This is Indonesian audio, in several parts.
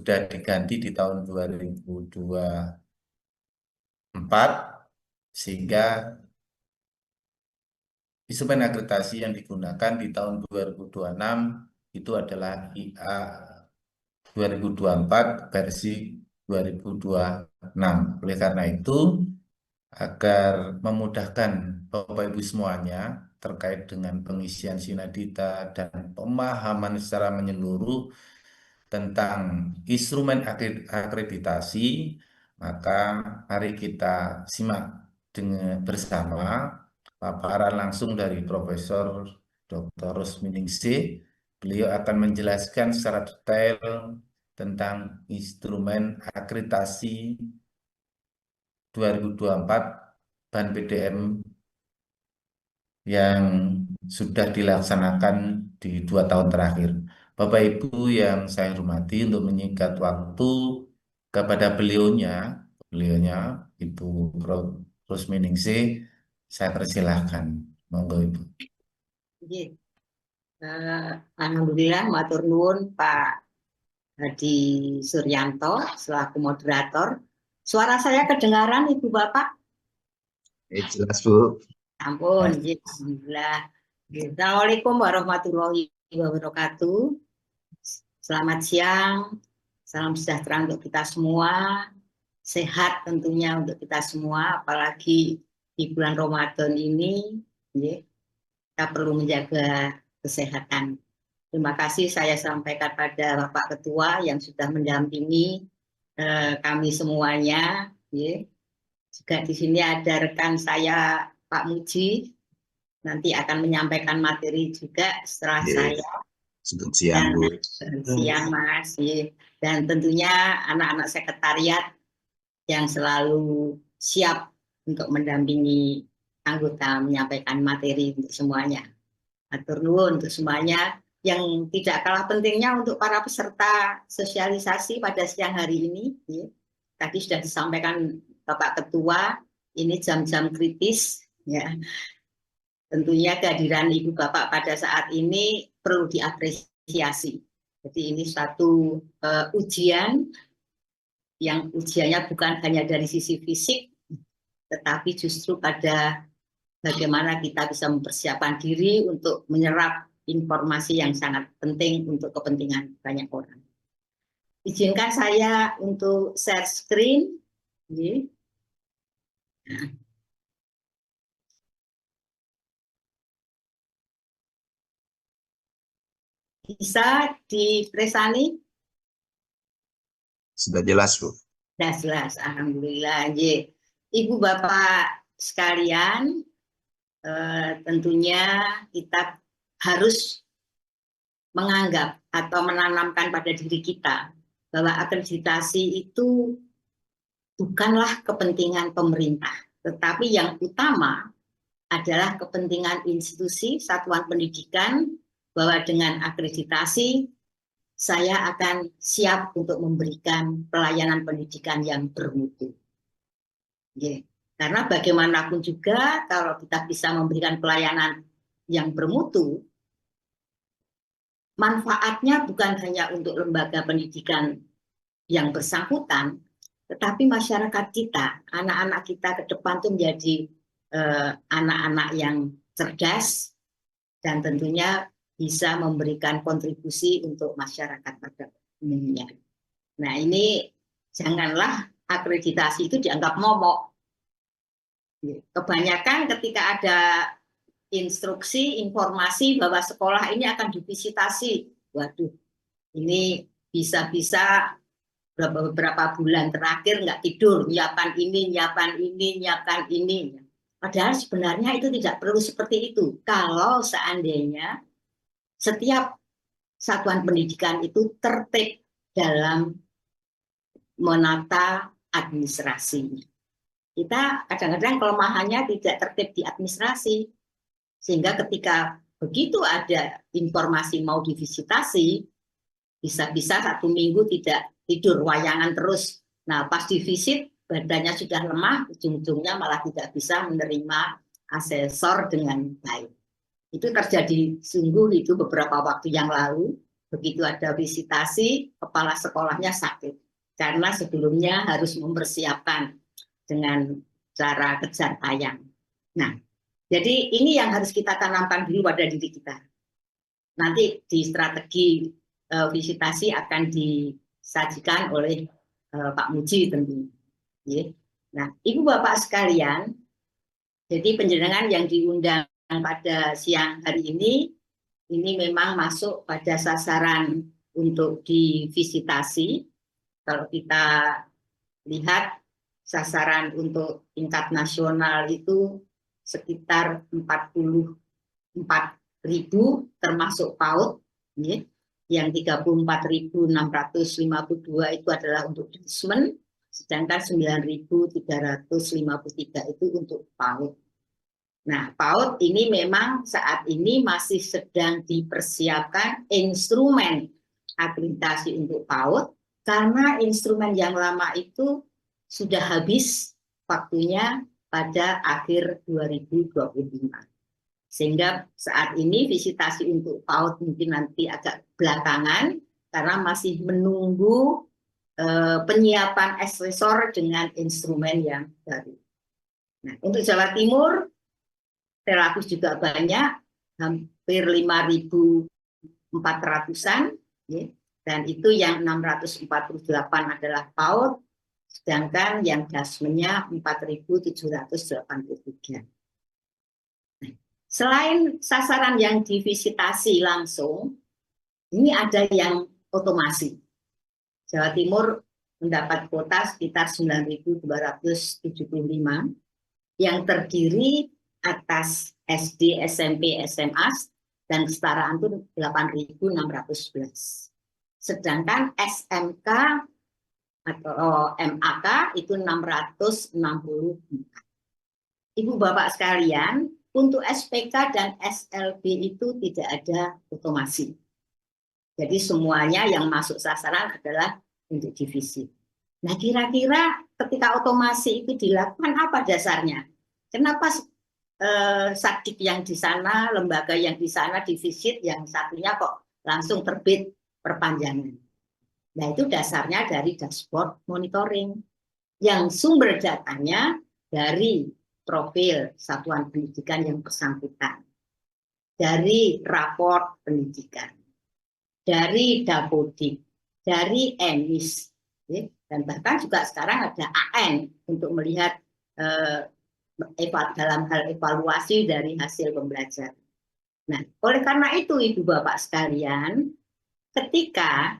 sudah diganti di tahun 2024, sehingga instrumen akreditasi yang digunakan di tahun 2026 itu adalah IA 2024 versi 2026. Oleh karena itu, agar memudahkan Bapak Ibu semuanya terkait dengan pengisian sinadita dan pemahaman secara menyeluruh tentang instrumen akreditasi, maka mari kita simak dengan bersama paparan langsung dari Profesor Dr. Rosminingsih. Beliau akan menjelaskan secara detail tentang instrumen akreditasi 2024 Ban PDM yang sudah dilaksanakan di 2 tahun terakhir. Bapak Ibu yang saya hormati, untuk menyingkat waktu kepada beliaunya Ibu Prof. Rosminingsih, saya persilahkan. Monggo Ibu. Alhamdulillah, matur nuwun Pak Hadi Suryanto selaku moderator. Suara saya kedengaran Ibu Bapak? Jelas Bu. Ampun, alhamdulillah. Assalamualaikum warahmatullahi wabarakatuh. Selamat siang, salam sejahtera untuk kita semua, sehat tentunya untuk kita semua, apalagi di bulan Ramadan ini, kita perlu menjaga kesehatan. Terima kasih saya sampaikan pada Bapak Ketua yang sudah mendampingi kami semuanya. Juga di sini ada rekan saya Pak Muji, nanti akan menyampaikan materi juga setelah saya. Selamat siang Bu. Siang Mas. Dan tentunya anak-anak sekretariat yang selalu siap untuk mendampingi anggota menyampaikan materi untuk semuanya. Atur nuwun untuk semuanya. Yang tidak kalah pentingnya untuk para peserta sosialisasi pada siang hari ini. Tadi sudah disampaikan Bapak Ketua, ini jam-jam kritis. Ya. Tentunya kehadiran Ibu Bapak pada saat ini perlu diapresiasi. Jadi ini satu ujian, yang ujiannya bukan hanya dari sisi fisik, tetapi justru pada bagaimana kita bisa mempersiapkan diri untuk menyerap informasi yang sangat penting untuk kepentingan banyak orang. Izinkan saya untuk share screen. Bisa dipresani? Sudah jelas Bu. Sudah jelas, alhamdulillah. Ibu Bapak sekalian, tentunya kita harus menganggap atau menanamkan pada diri kita bahwa akreditasi itu bukanlah kepentingan pemerintah, tetapi yang utama adalah kepentingan institusi satuan pendidikan, bahwa dengan akreditasi saya akan siap untuk memberikan pelayanan pendidikan yang bermutu. Karena bagaimanapun juga kalau kita bisa memberikan pelayanan yang bermutu, manfaatnya bukan hanya untuk lembaga pendidikan yang bersangkutan, tetapi masyarakat kita, anak-anak kita ke depan itu menjadi anak-anak yang cerdas dan tentunya bisa memberikan kontribusi untuk masyarakat pada umumnya. Nah ini janganlah akreditasi itu dianggap momok. Kebanyakan ketika ada instruksi, informasi bahwa sekolah ini akan divisitasi, waduh ini bisa-bisa beberapa bulan terakhir nggak tidur, nyiapkan ini, nyiapkan ini, nyiapkan ini. Padahal sebenarnya itu tidak perlu seperti itu. Kalau seandainya setiap satuan pendidikan itu tertib dalam menata administrasinya. Kita kadang-kadang kelemahannya tidak tertib di administrasi, sehingga ketika begitu ada informasi mau divisitasi, bisa-bisa 1 minggu tidak tidur, wayangan terus. Nah pas divisit badannya sudah lemah, ujung-ujungnya malah tidak bisa menerima asesor dengan baik. Itu terjadi sungguh itu beberapa waktu yang lalu. begitu ada visitasi, kepala sekolahnya sakit. Karena sebelumnya harus mempersiapkan dengan cara kejar tayang. Nah, jadi ini yang harus kita tanamkan dulu pada diri kita. Nanti di strategi visitasi akan disajikan oleh Pak Muji tentunya. Nah, Ibu Bapak sekalian, jadi penjenengan yang diundang pada siang hari ini memang masuk pada sasaran untuk divisitasi. Kalau kita lihat sasaran untuk tingkat nasional itu sekitar 44.000 termasuk PAUD, yang 34.652 itu adalah untuk dismen, sedangkan 9.353 itu untuk PAUD. Nah, PAUD ini memang saat ini masih sedang dipersiapkan instrumen akreditasi untuk PAUD, karena instrumen yang lama itu sudah habis waktunya pada akhir 2025. Sehingga saat ini visitasi untuk PAUD mungkin nanti agak belakangan, karena masih menunggu penyiapan asesor dengan instrumen yang baru. Nah, untuk Jawa Timur, relatif juga banyak, hampir 5.400-an, dan itu yang 648 adalah PAUD, sedangkan yang dasmennya 4.783. Selain sasaran yang divisitasi langsung, ini ada yang otomasi. Jawa Timur mendapat kuota sekitar 9.275, yang terdiri atas SD, SMP, SMA, dan kesetaraan itu 8.611. Sedangkan SMK atau MAK itu 664. Ibu Bapak sekalian, untuk SPK dan SLB itu tidak ada otomasi. Jadi semuanya yang masuk sasaran adalah untuk divisi. Nah, kira-kira ketika otomasi itu dilakukan apa dasarnya? Kenapa Satdik yang di sana, lembaga yang di sana divisit, yang satunya kok langsung terbit perpanjangan? Nah, itu dasarnya dari dashboard monitoring yang sumber datanya dari profil satuan pendidikan yang bersangkutan, dari raport pendidikan, dari Dapodik, dari EMIS, dan bahkan juga sekarang ada AN untuk melihat dalam hal evaluasi dari hasil pembelajaran. Nah, oleh karena itu Ibu Bapak sekalian, ketika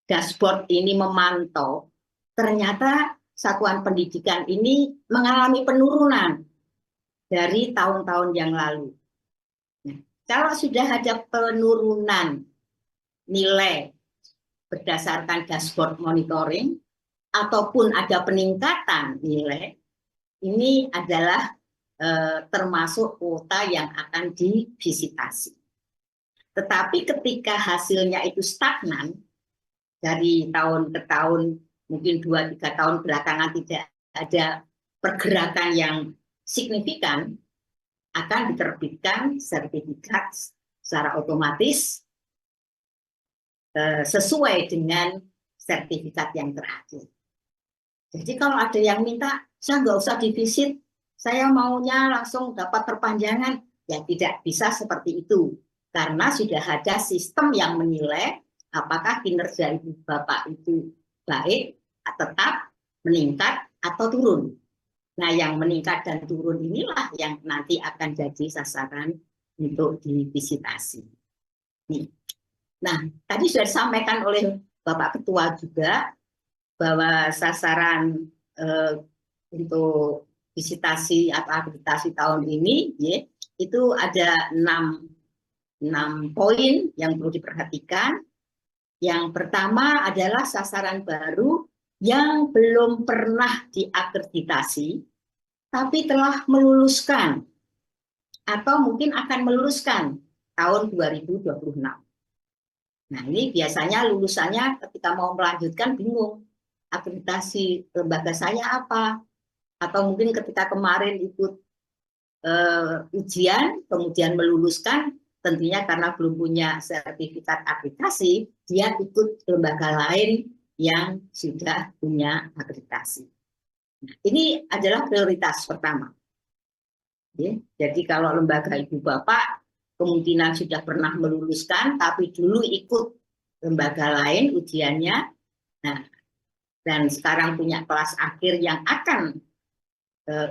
dashboard ini memantau, ternyata satuan pendidikan ini mengalami penurunan dari tahun-tahun yang lalu. Nah, kalau sudah ada penurunan nilai berdasarkan dashboard monitoring, ataupun ada peningkatan nilai, ini adalah termasuk kuota yang akan divisitasi. Tetapi ketika hasilnya itu stagnan, dari tahun ke tahun, mungkin 2-3 tahun belakangan tidak ada pergerakan yang signifikan, akan diterbitkan sertifikat secara otomatis sesuai dengan sertifikat yang terakhir. Jadi kalau ada yang minta, saya nggak usah divisit, saya maunya langsung dapat perpanjangan, ya tidak bisa seperti itu. Karena sudah ada sistem yang menilai apakah kinerja Ibu Bapak itu baik, tetap, meningkat, atau turun. Nah, yang meningkat dan turun inilah yang nanti akan jadi sasaran untuk divisitasi. Nah, tadi sudah disampaikan oleh Bapak Ketua juga, bahwa sasaran untuk visitasi atau akreditasi tahun ini itu ada 6 poin yang perlu diperhatikan. Yang pertama adalah sasaran baru yang belum pernah diakreditasi tapi telah meluluskan atau mungkin akan meluluskan tahun 2026. Nah, ini biasanya lulusannya ketika mau melanjutkan bingung. Akreditasi lembaga saya apa, atau mungkin ketika kemarin ikut ujian kemudian meluluskan tentunya karena belum punya sertifikat akreditasi, dia ikut lembaga lain yang sudah punya akreditasi. Nah, ini adalah prioritas pertama. Jadi kalau lembaga ibu bapak kemungkinan sudah pernah meluluskan, tapi dulu ikut lembaga lain ujiannya, nah, dan sekarang punya kelas akhir yang akan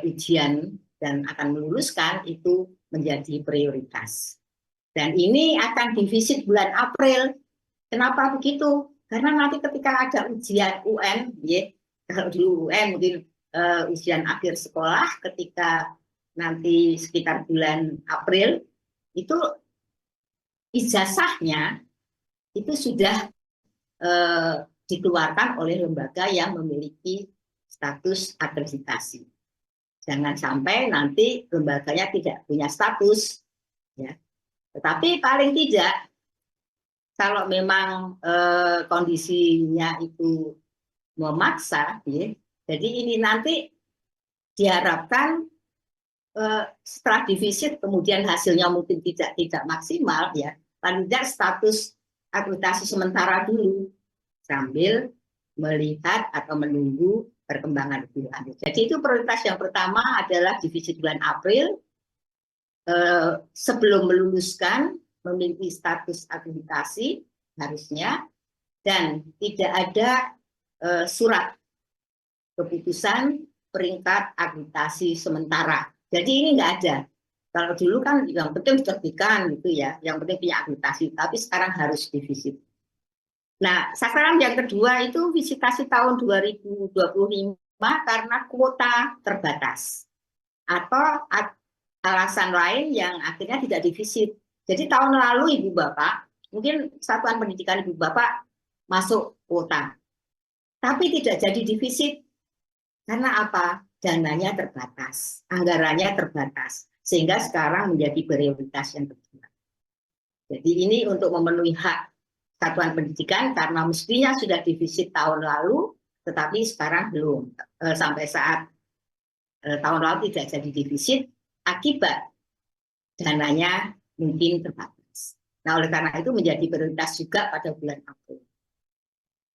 ujian dan akan meluluskan, itu menjadi prioritas. Dan ini akan divisit bulan April. Kenapa begitu? Karena nanti ketika ada ujian UN, ya, kalau dulu UN mungkin ujian akhir sekolah, ketika nanti sekitar bulan April, itu ijazahnya itu sudah dikeluarkan oleh lembaga yang memiliki status akreditasi. Jangan sampai nanti lembaganya tidak punya status, ya. Tetapi paling tidak kalau memang kondisinya itu memaksa, ya, jadi ini nanti diharapkan setelah divisit kemudian hasilnya mungkin tidak maksimal, ya, paling tidak status akreditasi sementara dulu sambil melihat atau menunggu perkembangan lebih lanjut. Jadi itu prioritas yang pertama adalah divisit bulan April, sebelum meluluskan memiliki status akreditasi harusnya, dan tidak ada surat keputusan peringkat akreditasi sementara. Jadi ini nggak ada. Kalau dulu kan yang penting diterbitkan gitu ya, yang penting punya akreditasi, tapi sekarang harus divisit. Nah, sasaran yang kedua itu visitasi tahun 2025 karena kuota terbatas atau alasan lain yang akhirnya tidak divisit. Jadi tahun lalu Ibu Bapak, mungkin satuan pendidikan Ibu Bapak masuk kuota, tapi tidak jadi divisit. Karena apa? Dananya terbatas, anggarannya terbatas, sehingga sekarang menjadi prioritas yang kedua. Jadi ini untuk memenuhi hak satuan pendidikan karena mestinya sudah divisit tahun lalu, tetapi sekarang belum. Sampai saat tahun lalu tidak jadi divisit, akibat dananya mungkin terbatas. Nah, oleh karena itu menjadi prioritas juga pada bulan April.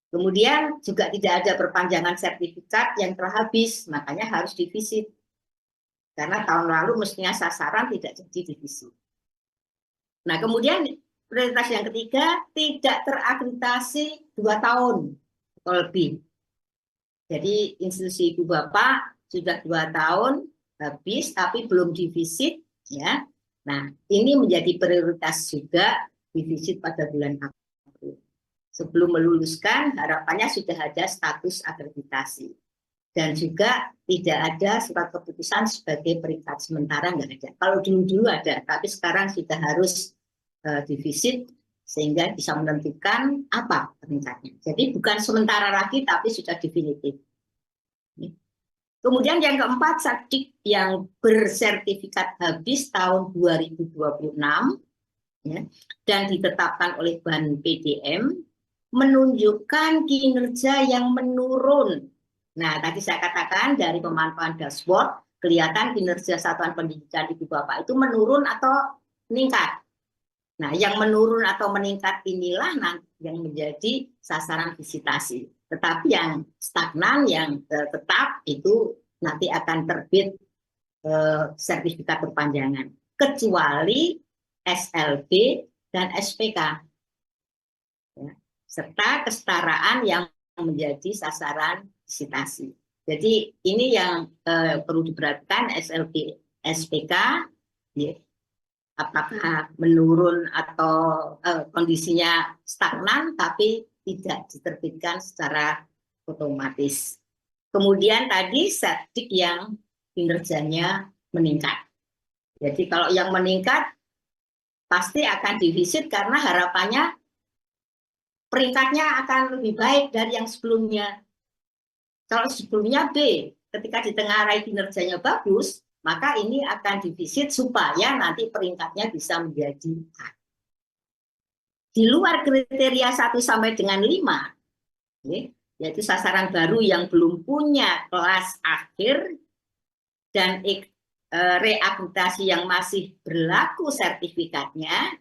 Kemudian juga tidak ada perpanjangan sertifikat yang telah habis, makanya harus divisit. Karena tahun lalu mestinya sasaran tidak jadi divisit. Nah, kemudian prioritas yang ketiga, tidak terakreditasi 2 tahun atau lebih. Jadi institusi Ibu Bapak sudah 2 tahun habis, tapi belum divisit, ya. Nah, ini menjadi prioritas juga divisit pada bulan April. Sebelum meluluskan, harapannya sudah ada status akreditasi. Dan juga tidak ada surat keputusan sebagai peringkat sementara, nggak ada. Kalau dulu-dulu ada, tapi sekarang sudah harus divisit sehingga bisa menentukan apa peringkatnya. Jadi bukan sementara lagi, tapi sudah definitif. Kemudian yang keempat, Satdik yang bersertifikat habis tahun 2026, ya, dan ditetapkan oleh Ban PDM, menunjukkan kinerja yang menurun. Nah, tadi saya katakan dari pemantauan dashboard, kelihatan kinerja satuan pendidikan Ibu Bapak itu menurun atau meningkat. Nah, yang menurun atau meningkat inilah yang menjadi sasaran visitasi. Tetapi yang stagnan, yang tetap itu nanti akan terbit sertifikat perpanjangan. Kecuali SLB dan SPK. Ya, serta kesetaraan yang menjadi sasaran visitasi. Jadi ini yang perlu diperhatikan, SLB, SPK, ya, apakah menurun atau kondisinya stagnan tapi tidak diterbitkan secara otomatis. Kemudian tadi Satdik yang kinerjanya meningkat. Jadi kalau yang meningkat pasti akan divisit karena harapannya peringkatnya akan lebih baik dari yang sebelumnya. Kalau sebelumnya B, ketika ditengarai kinerjanya bagus, maka ini akan divisit supaya nanti peringkatnya bisa menjadi A. Di luar kriteria 1 sampai dengan 5, yaitu sasaran baru yang belum punya kelas akhir dan reakreditasi yang masih berlaku sertifikatnya,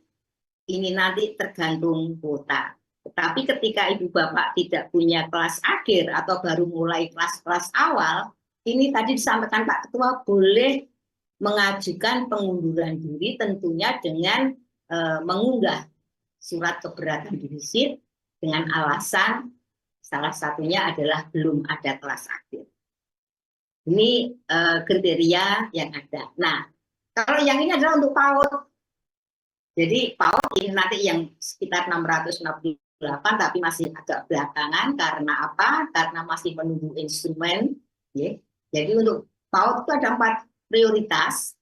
ini nanti tergantung kuota. Tetapi ketika ibu bapak tidak punya kelas akhir atau baru mulai kelas-kelas awal, ini tadi disampaikan Pak Ketua boleh mengajukan pengunduran diri tentunya dengan mengunggah surat keberatan defisit dengan alasan salah satunya adalah belum ada kelas akhir. Ini kriteria yang ada. Nah, kalau yang ini adalah untuk PAUD. Jadi PAUD ini nanti yang sekitar 668 tapi masih agak belakangan karena apa? Karena masih menunggu instrumen. Ya. Jadi untuk PAUD itu ada 4 prioritas.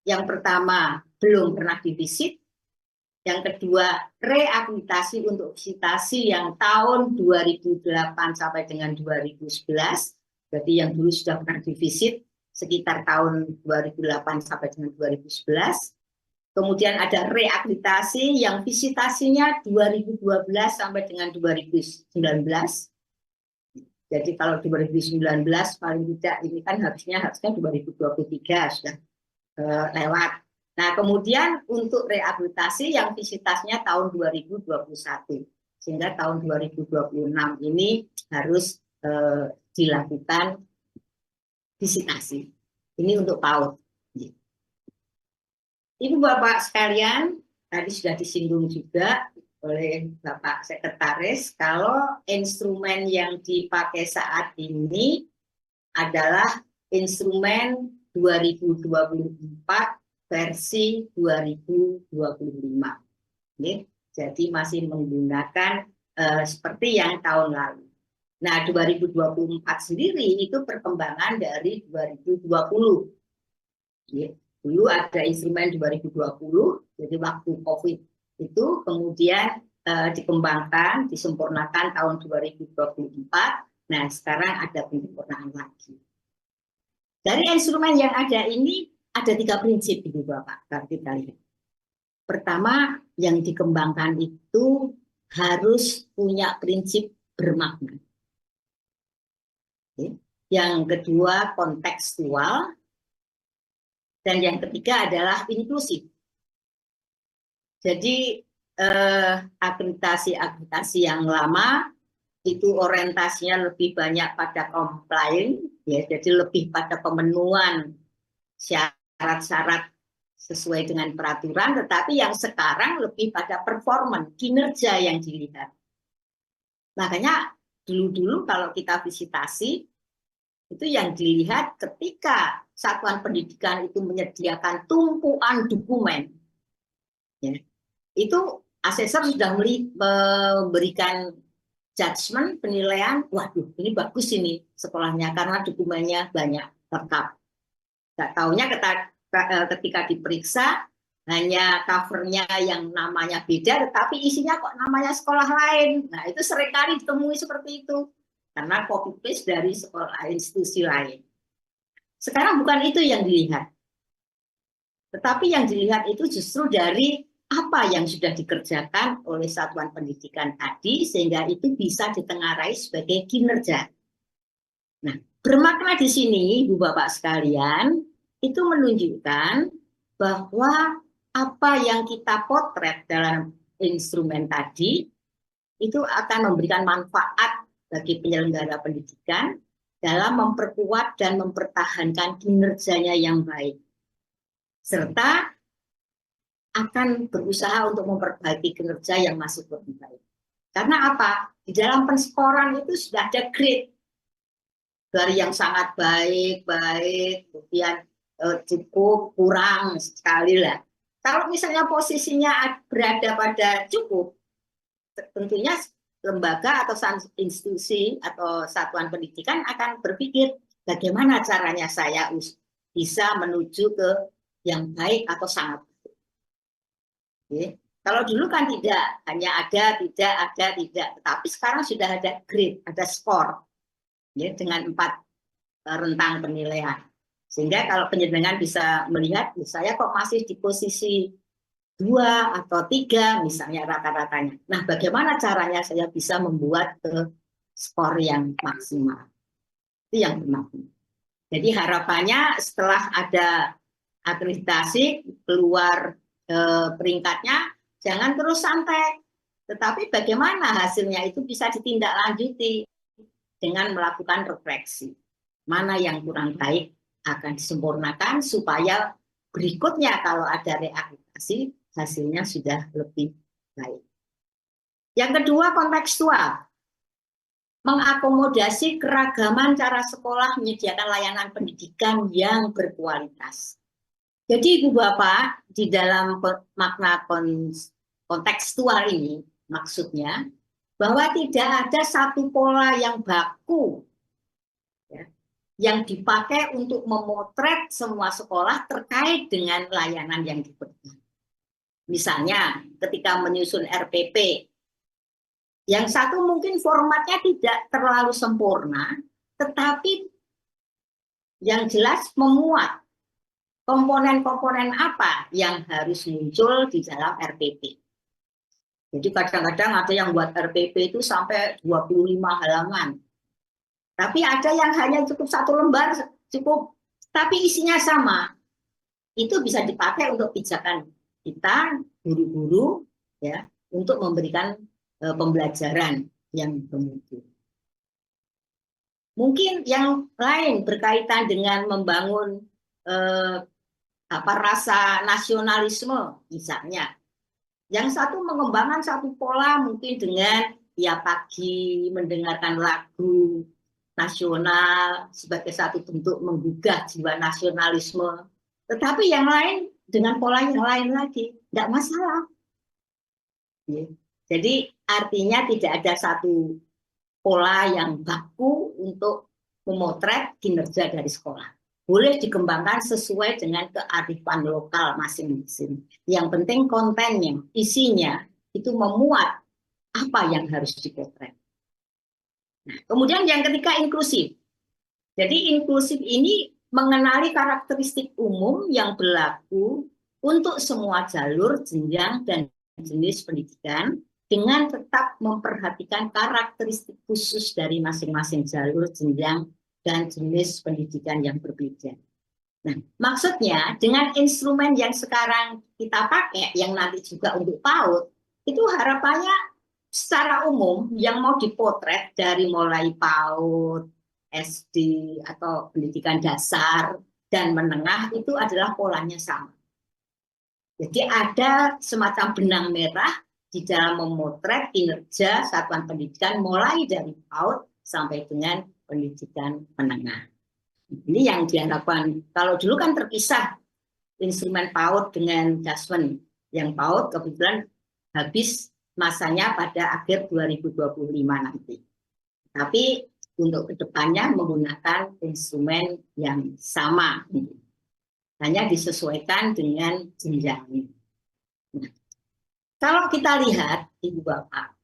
Yang pertama belum pernah divisit. Yang kedua reakreditasi untuk visitasi yang tahun 2008 sampai dengan 2011. Berarti yang dulu sudah pernah divisit sekitar tahun 2008 sampai dengan 2011. Kemudian ada reakreditasi yang visitasinya 2012 sampai dengan 2019. Jadi kalau 2019 paling tidak ini kan harusnya 2023 sudah lewat. Nah, kemudian untuk reakreditasi yang visitasinya tahun 2021. Sehingga tahun 2026 ini harus dilakukan visitasi. Ini untuk PAUD. Ibu Bapak sekalian, tadi sudah disinggung juga oleh Bapak Sekretaris, kalau instrumen yang dipakai saat ini adalah instrumen 2024 versi 2025. Jadi masih menggunakan seperti yang tahun lalu. Nah, 2024 sendiri itu perkembangan dari 2020. Dulu ada instrumen 2020, jadi waktu COVID itu kemudian dikembangkan, disempurnakan tahun 2024. Nah, sekarang ada penyempurnaan lagi. Dari instrumen yang ada ini ada 3 prinsip, Ibu Bapak, kalau kita lihat. Pertama, yang dikembangkan itu harus punya prinsip bermakna. Yang kedua, kontekstual. Dan yang ketiga adalah inklusif. Jadi akreditasi yang lama itu orientasinya lebih banyak pada compliance, ya, jadi lebih pada pemenuhan syarat-syarat sesuai dengan peraturan, tetapi yang sekarang lebih pada performa, kinerja yang dilihat. Makanya dulu-dulu kalau kita visitasi, itu yang dilihat ketika satuan pendidikan itu menyediakan tumpuan dokumen, ya, itu asesor sudah memberikan judgement, penilaian, waduh ini bagus ini sekolahnya karena dokumennya banyak, lengkap. Nggak taunya ketika diperiksa hanya covernya yang namanya beda, tetapi isinya kok namanya sekolah lain. Nah itu seringkali ditemui seperti itu karena copy paste dari sekolah institusi lain. Sekarang bukan itu yang dilihat, tetapi yang dilihat itu justru dari apa yang sudah dikerjakan oleh satuan pendidikan tadi sehingga itu bisa ditengarai sebagai kinerja. Nah, bermakna di sini, Ibu Bapak sekalian, itu menunjukkan bahwa apa yang kita potret dalam instrumen tadi itu akan memberikan manfaat bagi penyelenggara pendidikan dalam memperkuat dan mempertahankan kinerjanya yang baik, serta akan berusaha untuk memperbaiki kinerja yang masih lebih baik. Karena apa? Di dalam penskoran itu sudah ada grade dari yang sangat baik, kemudian cukup, kurang sekali lah. Kalau misalnya posisinya berada pada cukup, tentunya lembaga atau institusi atau satuan pendidikan akan berpikir bagaimana caranya saya bisa menuju ke yang baik atau sangat baik. Oke. Kalau dulu kan tidak, hanya ada, tidak, tetapi sekarang sudah ada grade, ada skor, ya, dengan 4 rentang penilaian. Sehingga kalau penjenengan bisa melihat, saya kok masih di posisi 2 atau 3 misalnya rata-ratanya. Nah, bagaimana caranya saya bisa membuat skor yang maksimal? Itu yang bermakna. Jadi harapannya setelah ada akreditasi keluar peringkatnya, Jangan terus santai. Tetapi bagaimana hasilnya itu bisa ditindaklanjuti dengan melakukan refleksi. Mana yang kurang baik akan disempurnakan supaya berikutnya kalau ada reaktivasi hasilnya sudah lebih baik. Yang kedua, kontekstual. Mengakomodasi keragaman cara sekolah menyediakan layanan pendidikan yang berkualitas. Jadi Ibu Bapak, di dalam makna kontekstual ini maksudnya bahwa tidak ada satu pola yang baku ya, yang dipakai untuk memotret semua sekolah terkait dengan layanan yang diberikan. Misalnya ketika menyusun RPP, yang satu mungkin formatnya tidak terlalu sempurna, tetapi yang jelas memuat komponen-komponen apa yang harus muncul di dalam RPP. Jadi kadang-kadang ada yang buat RPP itu sampai 25 halaman. Tapi ada yang hanya cukup 1 lembar, cukup. Tapi isinya sama. Itu bisa dipakai untuk pijakan kita, guru-guru, ya, untuk memberikan pembelajaran yang bermutu. Mungkin yang lain berkaitan dengan membangun rasa nasionalisme misalnya. Yang satu mengembangkan satu pola mungkin dengan ya pagi mendengarkan lagu nasional sebagai satu bentuk menggugah jiwa nasionalisme. Tetapi yang lain dengan pola yang lain lagi, tidak masalah. Jadi artinya tidak ada satu pola yang baku untuk memotret kinerja dari sekolah. Boleh dikembangkan sesuai dengan kearifan lokal masing-masing. Yang penting kontennya, isinya, itu memuat apa yang harus dipotret. Nah, kemudian yang ketiga, inklusif. Jadi inklusif ini mengenali karakteristik umum yang berlaku untuk semua jalur, jenjang, dan jenis pendidikan, dengan tetap memperhatikan karakteristik khusus dari masing-masing jalur, jenjang, dan jenis pendidikan yang berbeda. Nah, maksudnya dengan instrumen yang sekarang kita pakai, yang nanti juga untuk PAUD, itu harapannya secara umum yang mau dipotret dari mulai PAUD, SD, atau pendidikan dasar, dan menengah, itu adalah polanya sama. Jadi ada semacam benang merah di dalam memotret kinerja satuan pendidikan mulai dari PAUD sampai dengan pendidikan menengah. Ini yang diharapkan. Kalau dulu kan terpisah instrumen PAUD dengan Dasmen. Yang PAUD kebetulan habis masanya pada akhir 2025 nanti. Tapi untuk kedepannya menggunakan instrumen yang sama. Hanya disesuaikan dengan jenjangnya. Nah, kalau kita lihat, Ibu Bapak,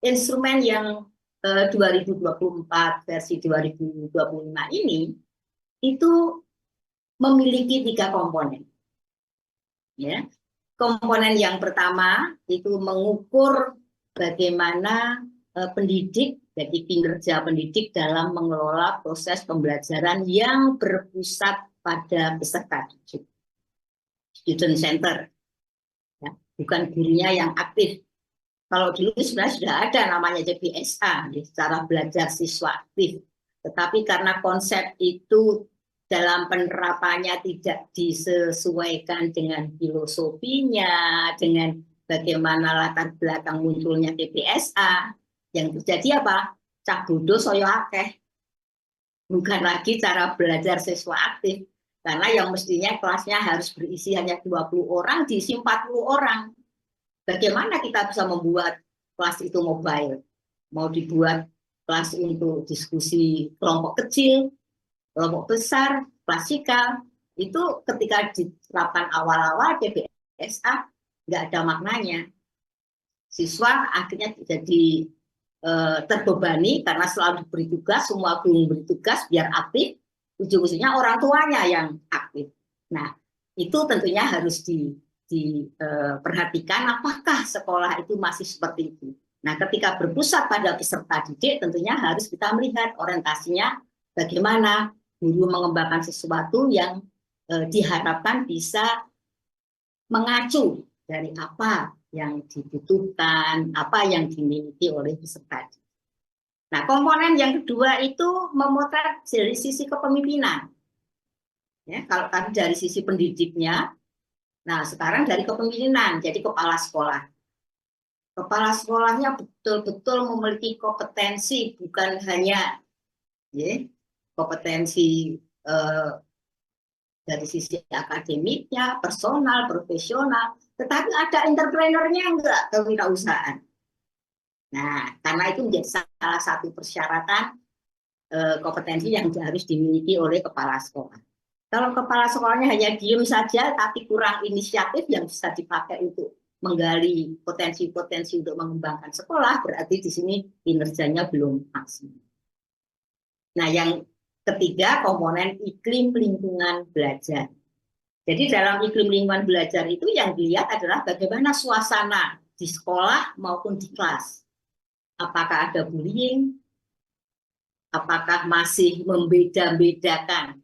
instrumen yang 2024 versi 2025 ini itu memiliki 3 komponen. Ya. Komponen yang pertama itu mengukur bagaimana pendidik, jadi kinerja pendidik dalam mengelola proses pembelajaran yang berpusat pada peserta didik, student center, ya, bukan gurunya yang aktif. Kalau dulu sebenarnya sudah ada namanya CBSA, cara belajar siswa aktif. Tetapi karena konsep itu dalam penerapannya tidak disesuaikan dengan filosofinya, dengan bagaimana latar belakang munculnya CBSA, yang terjadi apa? Cak bodo soyo akeh. Bukan lagi cara belajar siswa aktif. Karena yang mestinya kelasnya harus berisi hanya 20 orang, diisi 40 orang. Bagaimana kita bisa membuat kelas itu mobile? Mau dibuat kelas untuk diskusi kelompok kecil, kelompok besar, klasikal, itu ketika diterapkan awal-awal PBSA nggak ada maknanya. Siswa akhirnya jadi terbebani karena selalu diberi tugas, semua guru memberi tugas biar aktif, ujung-ujungnya orang tuanya yang aktif. Nah, itu tentunya harus diperhatikan apakah sekolah itu masih seperti itu. Nah, ketika berpusat pada peserta didik, tentunya harus kita melihat orientasinya bagaimana guru mengembangkan sesuatu yang diharapkan bisa mengacu dari apa yang dibutuhkan, apa yang dimiliki oleh peserta. Nah, komponen yang kedua itu memotret dari sisi kepemimpinan. Ya, kalau tadi dari sisi pendidiknya, nah sekarang dari kepemimpinan, jadi kepala sekolah. Kepala sekolahnya betul-betul memiliki kompetensi, bukan hanya ya, kompetensi dari sisi akademiknya, personal, profesional, tetapi ada entrepreneurnya enggak, kewirausahaan. Nah, karena itu menjadi salah satu persyaratan kompetensi yang harus dimiliki oleh kepala sekolah. Kalau kepala sekolahnya hanya diem saja, tapi kurang inisiatif yang bisa dipakai untuk menggali potensi-potensi untuk mengembangkan sekolah, berarti di sini kinerjanya belum maksimal. Nah, yang ketiga, komponen iklim lingkungan belajar. Jadi dalam iklim lingkungan belajar itu yang dilihat adalah bagaimana suasana di sekolah maupun di kelas. Apakah ada bullying? Apakah masih membeda-bedakan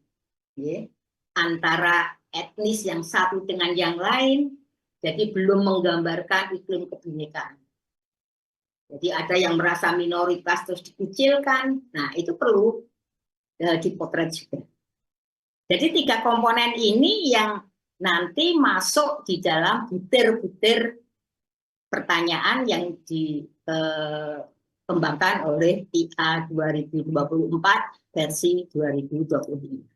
ya, antara etnis yang satu dengan yang lain? Jadi belum menggambarkan iklim kebinekaan. Jadi ada yang merasa minoritas terus dikucilkan. Nah, itu perlu dipotret juga. Jadi 3 komponen ini yang nanti masuk di dalam butir-butir pertanyaan yang dikembangkan oleh IA 2024 versi 2025.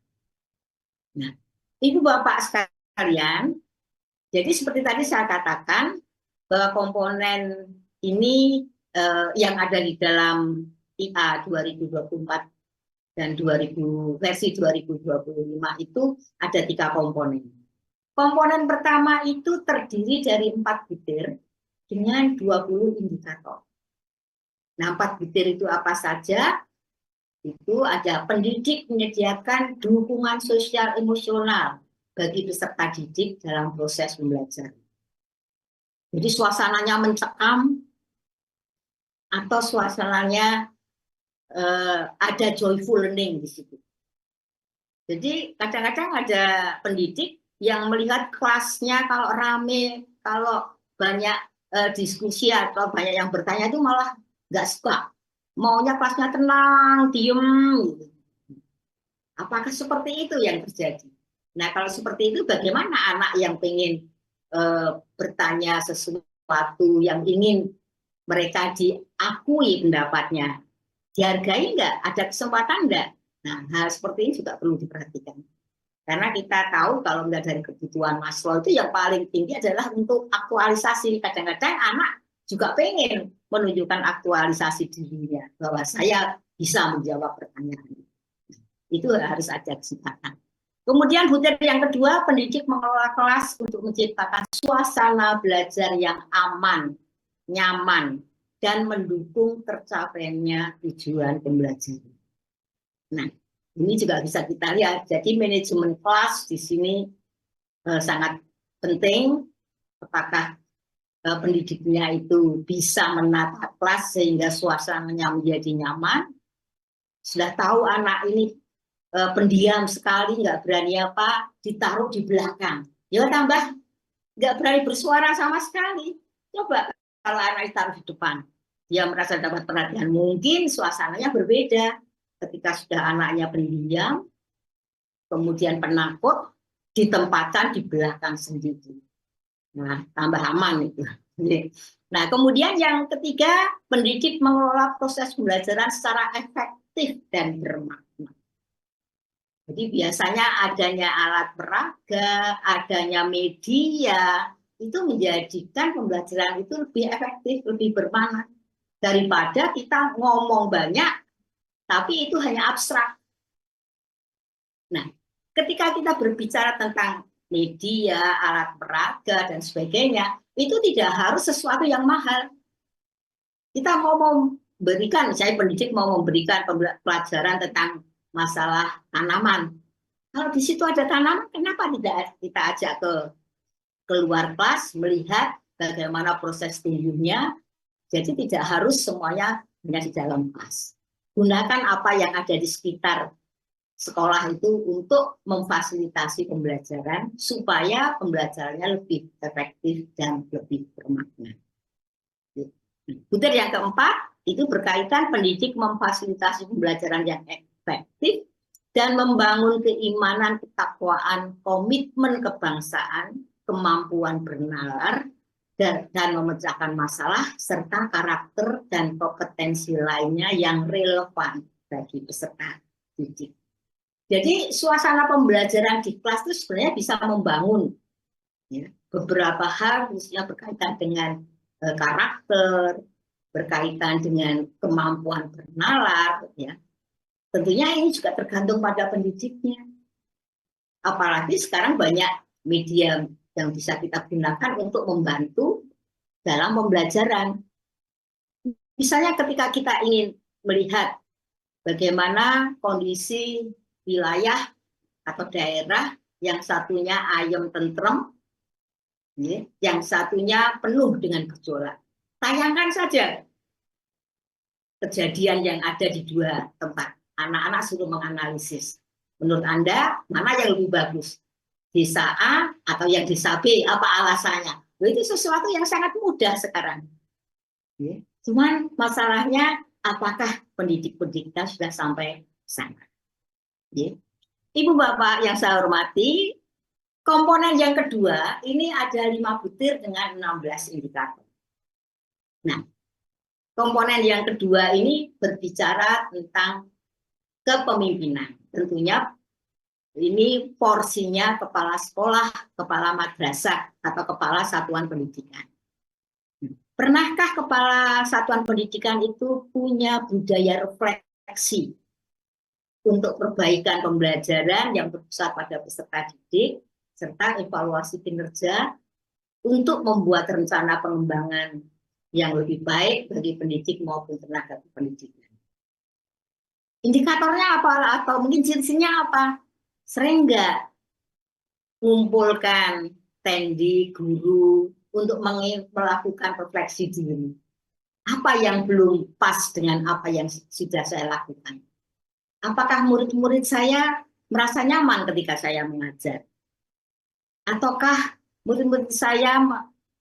Nah, Ibu Bapak sekalian, jadi seperti tadi saya katakan bahwa komponen ini yang ada di dalam IA 2024 dan versi 2025 itu ada 3 komponen. Komponen pertama itu terdiri dari 4 butir dengan 20 indikator. Nah, 4 butir itu apa saja? Itu ada pendidik menyediakan dukungan sosial emosional bagi peserta didik dalam proses pembelajaran. Jadi suasananya mencekam atau suasananya ada joyful learning di situ. Jadi kadang-kadang ada pendidik yang melihat kelasnya kalau rame, kalau banyak diskusi atau banyak yang bertanya itu malah nggak suka. Maunya kelasnya tenang, diem. Gitu. Apakah seperti itu yang terjadi? Nah, kalau seperti itu bagaimana anak yang ingin bertanya sesuatu, yang ingin mereka diakui pendapatnya, dihargai nggak? Ada kesempatan nggak? Nah, hal seperti ini juga perlu diperhatikan. Karena kita tahu kalau nggak dari kebutuhan Maslow itu yang paling tinggi adalah untuk aktualisasi. Kadang-kadang anak juga pengen menunjukkan aktualisasi dirinya, bahwa saya bisa menjawab pertanyaan. Itu harus ada kesempatan. Kemudian butir yang kedua, pendidik mengelola kelas untuk menciptakan suasana belajar yang aman, nyaman, dan mendukung tercapainya tujuan pembelajaran. Nah, ini juga bisa kita lihat. Jadi manajemen kelas di sini sangat penting. Apakah pendidiknya itu bisa menata kelas sehingga suasananya menjadi nyaman. Sudah tahu anak ini pendiam sekali, nggak berani apa, ditaruh di belakang. Ya tambah nggak berani bersuara sama sekali. Coba kalau anak ditaruh di depan, dia merasa dapat perhatian, mungkin suasananya berbeda. Ketika sudah anaknya pendiam, kemudian penakut, ditempatkan di belakang sendiri. Nah, tambah aman itu. Nah, kemudian yang ketiga, pendidik mengelola proses pembelajaran secara efektif dan bermakna. Jadi biasanya adanya alat peraga, adanya media, itu menjadikan pembelajaran itu lebih efektif, lebih bermakna. Daripada kita ngomong banyak, tapi itu hanya abstrak. Nah, ketika kita berbicara tentang media, alat peraga, dan sebagainya, itu tidak harus sesuatu yang mahal. Kita mau memberikan, misalnya pendidik mau memberikan pelajaran tentang masalah tanaman. Kalau di situ ada tanaman, kenapa tidak kita ajak ke keluar kelas, melihat bagaimana proses tumbuhnya. Jadi tidak harus semuanya hanya di dalam kelas. Gunakan apa yang ada di sekitar sekolah itu untuk memfasilitasi pembelajaran supaya pembelajarannya lebih efektif dan lebih bermakna. Butir yang keempat itu berkaitan pendidik memfasilitasi pembelajaran yang efektif dan membangun keimanan, ketakwaan, komitmen kebangsaan, kemampuan bernalar, dan memecahkan masalah, serta karakter dan kompetensi lainnya yang relevan bagi peserta didik. Jadi suasana pembelajaran di kelas itu sebenarnya bisa membangun ya, beberapa hal, misalnya berkaitan dengan karakter, berkaitan dengan kemampuan bernalar, ya. Tentunya ini juga tergantung pada pendidiknya. Apalagi sekarang banyak media yang bisa kita gunakan untuk membantu dalam pembelajaran. Misalnya ketika kita ingin melihat bagaimana kondisi wilayah atau daerah, yang satunya ayem tentrem, yang satunya penuh dengan gejolak. Tayangkan saja kejadian yang ada di dua tempat. Anak-anak suruh menganalisis. Menurut Anda, mana yang lebih bagus? Desa A atau yang desa B? Apa alasannya? Itu sesuatu yang sangat mudah sekarang. Cuman masalahnya, apakah pendidik-pendidik kita sudah sampai sana? Ibu Bapak yang saya hormati, komponen yang kedua, ini ada 5 butir dengan 16 indikator. Nah, komponen yang kedua ini berbicara tentang kepemimpinan. Tentunya ini porsinya kepala sekolah, kepala madrasah, atau kepala satuan pendidikan. Pernahkah kepala satuan pendidikan itu punya budaya refleksi untuk perbaikan pembelajaran yang berpusat pada peserta didik, serta evaluasi kinerja untuk membuat rencana pengembangan yang lebih baik bagi pendidik maupun tenaga pendidikan? Indikatornya apa atau mungkin ciri-cirinya apa? Sering nggak mengumpulkan tendi, guru untuk melakukan refleksi diri? Apa yang belum pas dengan apa yang sudah saya lakukan? Apakah murid-murid saya merasa nyaman ketika saya mengajar? Ataukah murid-murid saya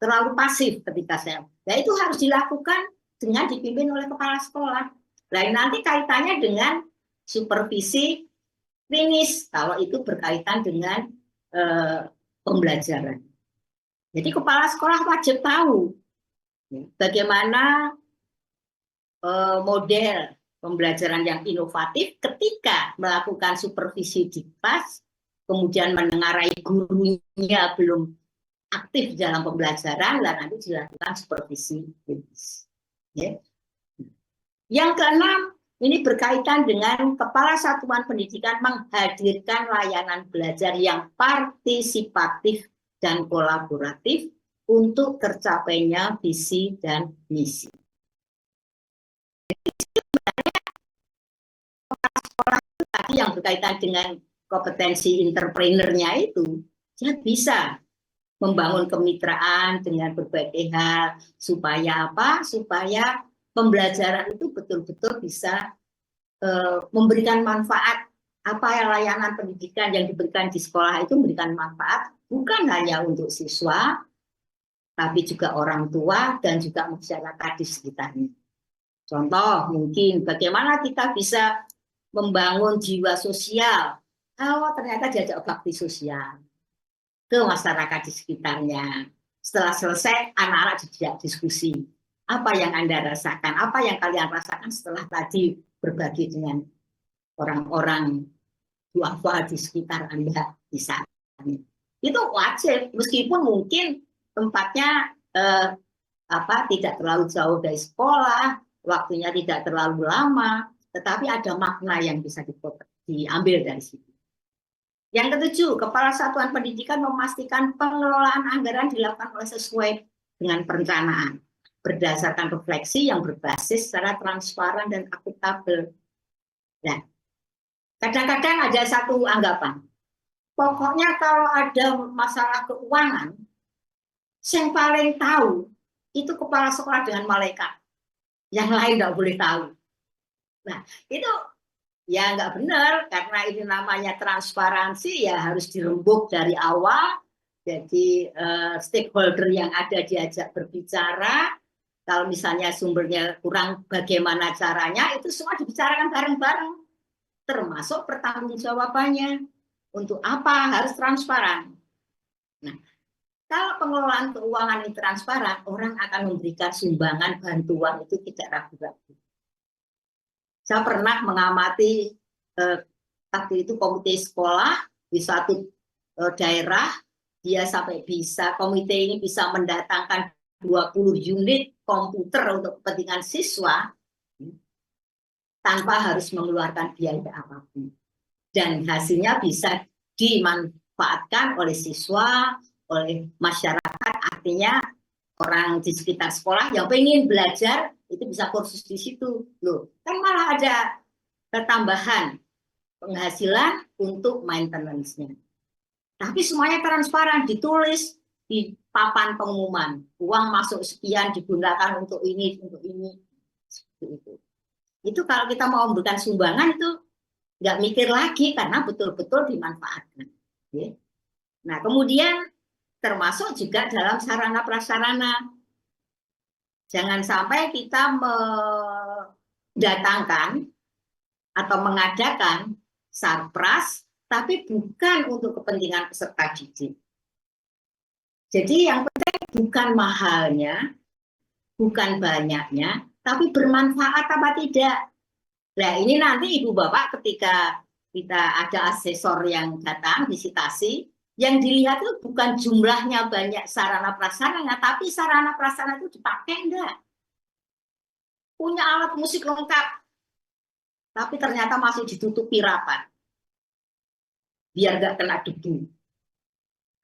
terlalu pasif ketika saya? Nah, itu harus dilakukan dengan dipimpin oleh kepala sekolah. Lain nanti kaitannya dengan supervisi klinis, kalau itu berkaitan dengan pembelajaran. Jadi kepala sekolah wajib tahu bagaimana model pembelajaran yang inovatif ketika melakukan supervisi di kelas, kemudian menengarai gurunya belum aktif dalam pembelajaran, dan nanti dilakukan supervisi klinis. Yang keenam, ini berkaitan dengan kepala satuan pendidikan menghadirkan layanan belajar yang partisipatif dan kolaboratif untuk tercapainya visi dan misi. Tadi yang berkaitan dengan kompetensi entrepreneurnya itu, dia bisa membangun kemitraan dengan berbagai hal supaya apa? Supaya pembelajaran itu betul-betul bisa memberikan manfaat. Apa layanan pendidikan yang diberikan di sekolah itu memberikan manfaat bukan hanya untuk siswa, tapi juga orang tua dan juga masyarakat di sekitarnya. Contoh mungkin bagaimana kita bisa membangun jiwa sosial. Kalau ternyata diajak bakti sosial ke masyarakat di sekitarnya. Setelah selesai, anak-anak diajak diskusi. Apa yang Anda rasakan? Apa yang kalian rasakan setelah tadi berbagi dengan orang-orang duafa di sekitar Anda di sana? Itu wajib, meskipun mungkin tempatnya tidak terlalu jauh dari sekolah, waktunya tidak terlalu lama, tetapi ada makna yang bisa diambil dari situ. Yang ketujuh, kepala satuan pendidikan memastikan pengelolaan anggaran dilakukan sesuai dengan perencanaan, berdasarkan refleksi yang berbasis secara transparan dan akuntabel. Nah, kadang-kadang ada satu anggapan, pokoknya kalau ada masalah keuangan, yang paling tahu itu kepala sekolah dengan malaikat, yang lain tidak boleh tahu. Nah, itu Ya nggak benar, karena ini namanya transparansi ya harus dirembuk dari awal. Jadi stakeholder yang ada diajak berbicara. Kalau misalnya sumbernya kurang, bagaimana caranya, itu semua dibicarakan bareng-bareng. Termasuk pertanggungjawabannya. Untuk apa harus transparan. Nah, kalau pengelolaan keuangan ini transparan, orang akan memberikan sumbangan bantuan itu tidak ragu-ragu. Saya pernah mengamati waktu itu komite sekolah di suatu daerah, dia sampai bisa, komite ini bisa mendatangkan 20 unit komputer untuk kepentingan siswa tanpa harus mengeluarkan biaya apapun. Dan hasilnya bisa dimanfaatkan oleh siswa, oleh masyarakat, artinya orang di sekitar sekolah yang pengen belajar itu bisa kursus di situ. Loh, kan malah ada tambahan penghasilan untuk maintenance-nya. Tapi semuanya transparan, ditulis di papan pengumuman. Uang masuk sekian digunakan untuk ini, untuk ini. Itu. Itu kalau kita mau memberikan sumbangan itu nggak mikir lagi karena betul-betul dimanfaatkan. Nah, kemudian termasuk juga dalam sarana prasarana. Jangan sampai kita mendatangkan atau mengadakan sarpras, tapi bukan untuk kepentingan peserta didik. Jadi yang penting bukan mahalnya, bukan banyaknya, tapi bermanfaat apa tidak. Nah ini nanti Ibu Bapak ketika kita ada asesor yang datang visitasi, yang dilihat itu bukan jumlahnya banyak sarana prasarana, tapi sarana prasarana itu dipakai enggak. Punya alat musik lengkap, tapi ternyata masih ditutupi rapat, biar nggak kena debu.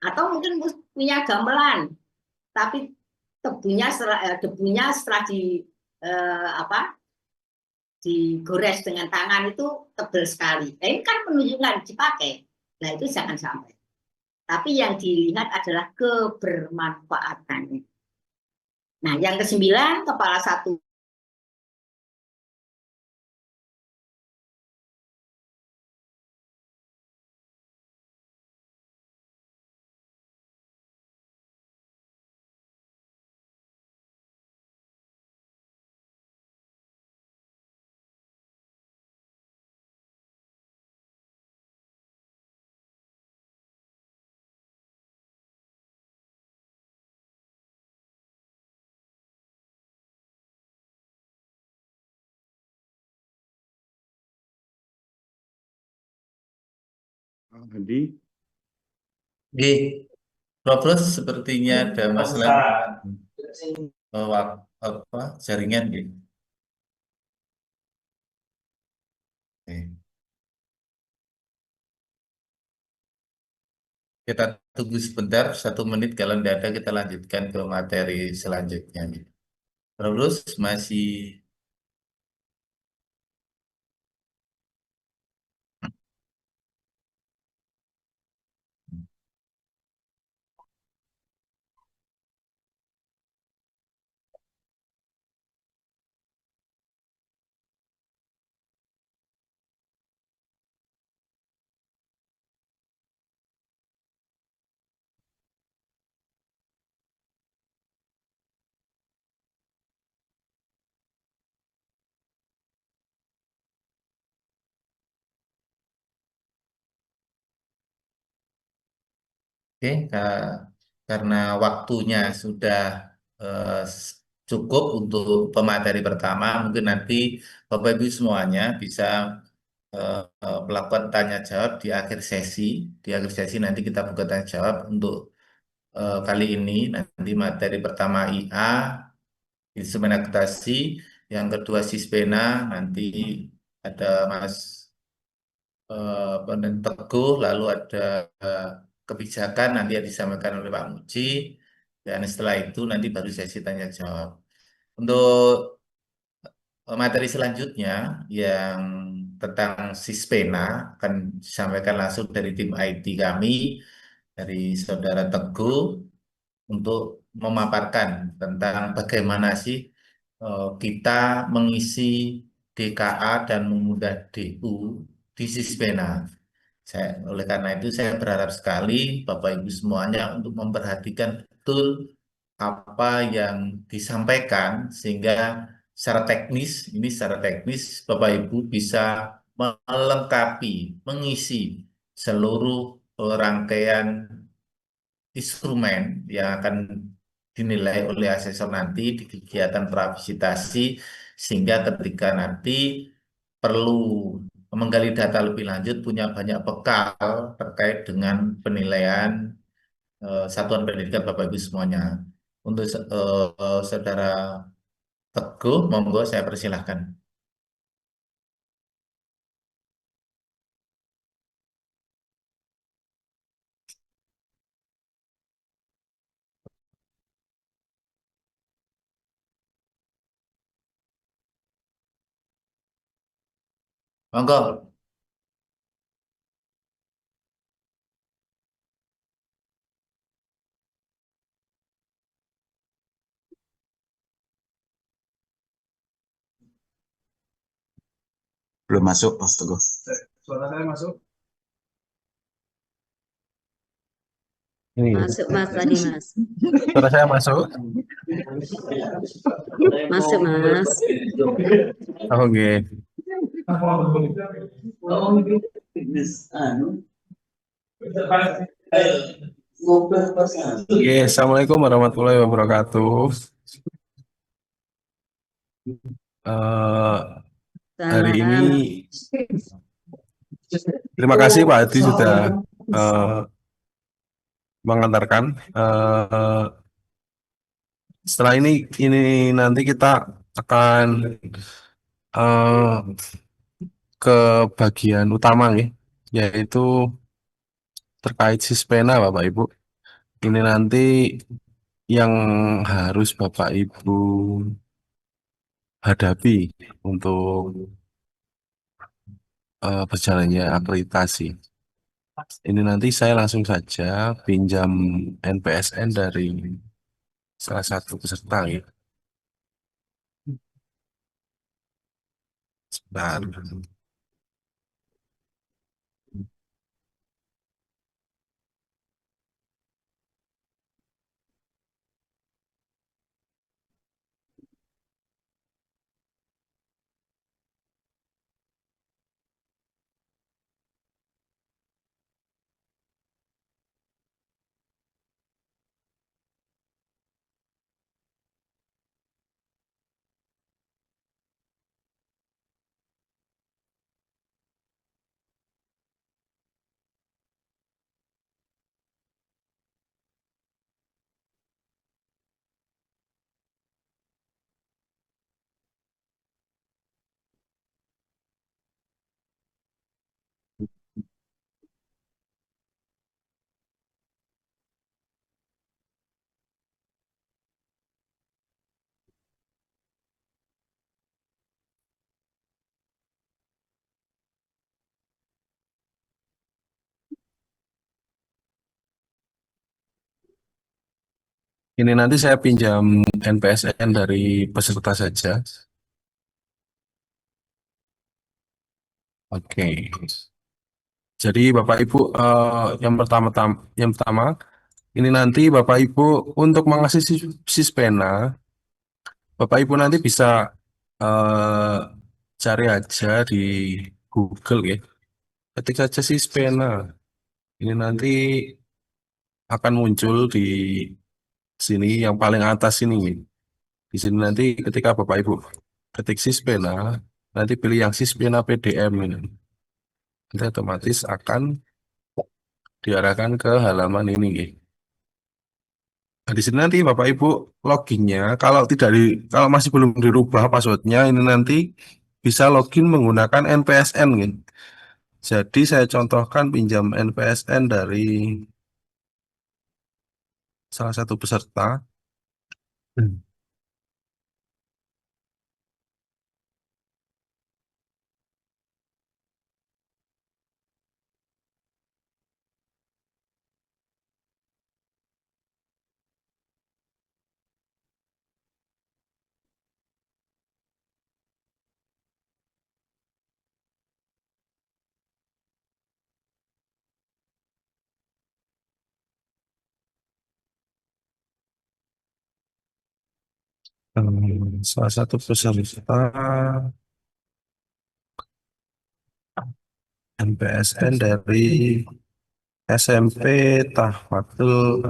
Atau mungkin punya gamelan, tapi debunya setelah digores dengan tangan itu tebal sekali. Nah, ini kan menunjukkan dipakai. Nah itu jangan sampai. Tapi yang dilihat adalah kebermanfaatannya. Nah yang ke-9, kepala satu. Adi, Prof. Sepertinya ada masalah jaringan gitu. Oke. Kita tunggu sebentar, 1 menit. Kalau tidak ada, kita lanjutkan ke materi selanjutnya. Terus masih. Oke, karena waktunya sudah cukup untuk pemateri pertama, mungkin nanti Bapak Ibu semuanya bisa melakukan tanya jawab di akhir sesi. Di akhir sesi nanti kita buka tanya jawab untuk kali ini. Nanti materi pertama IA, instrumen akuntansi, yang kedua Sispena, nanti ada Mas Ponen Teguh, lalu ada kebijakan nanti yang disampaikan oleh Pak Muji, dan setelah itu nanti baru sesi tanya jawab. Untuk materi selanjutnya yang tentang Sispena akan disampaikan langsung dari tim IT kami, dari Saudara Teguh, untuk memaparkan tentang bagaimana sih kita mengisi DKA dan memudah DU di Sispena. Oleh karena itu saya berharap sekali Bapak Ibu semuanya untuk memperhatikan betul apa yang disampaikan sehingga secara teknis Bapak Ibu bisa melengkapi, mengisi seluruh rangkaian instrumen yang akan dinilai oleh asesor nanti di kegiatan pravisitasi sehingga ketika nanti perlu menggali data lebih lanjut punya banyak bekal terkait dengan penilaian satuan pendidikan Bapak Ibu semuanya. Untuk Saudara Teguh, monggo saya persilahkan. Monggo. Belum masuk, Mas Teguh. Suara saya masuk? Ini, Masuk Mas tadi Mas. suara saya masuk. Masuk Mas. Oke. Oke, Assalamualaikum warahmatullahi wabarakatuh. Eh, hari ini Salam. terima kasih Pak Hadi sudah eh, mengantarkan. Setelah ini nanti kita akan eh, ke bagian utama nih, yaitu terkait Sispena Bapak Ibu. Ini nanti yang harus Bapak Ibu hadapi untuk berjalannya akreditasi. Ini nanti saya langsung saja pinjam NPSN dari salah satu peserta ya. Sebentar. Ini nanti saya pinjam NPSN dari peserta saja. Oke. Jadi Bapak Ibu yang pertama ini nanti Bapak Ibu untuk mengakses Sispena, Bapak Ibu nanti bisa eh, cari aja di Google ya. Ketik saja Sispena. Ini nanti akan muncul di sini yang paling atas ini. Di sini nanti ketika Bapak Ibu ketik Sispena, nanti pilih yang Sispena PDM ini. Nanti otomatis akan diarahkan ke halaman ini. Nah, di sini nanti Bapak Ibu loginnya, kalau masih belum dirubah passwordnya, ini nanti bisa login menggunakan NPSN gitu. Jadi saya contohkan pinjam NPSN dari salah satu peserta. Hmm. Salah satu peserta MPSN dari SMP Tahfatul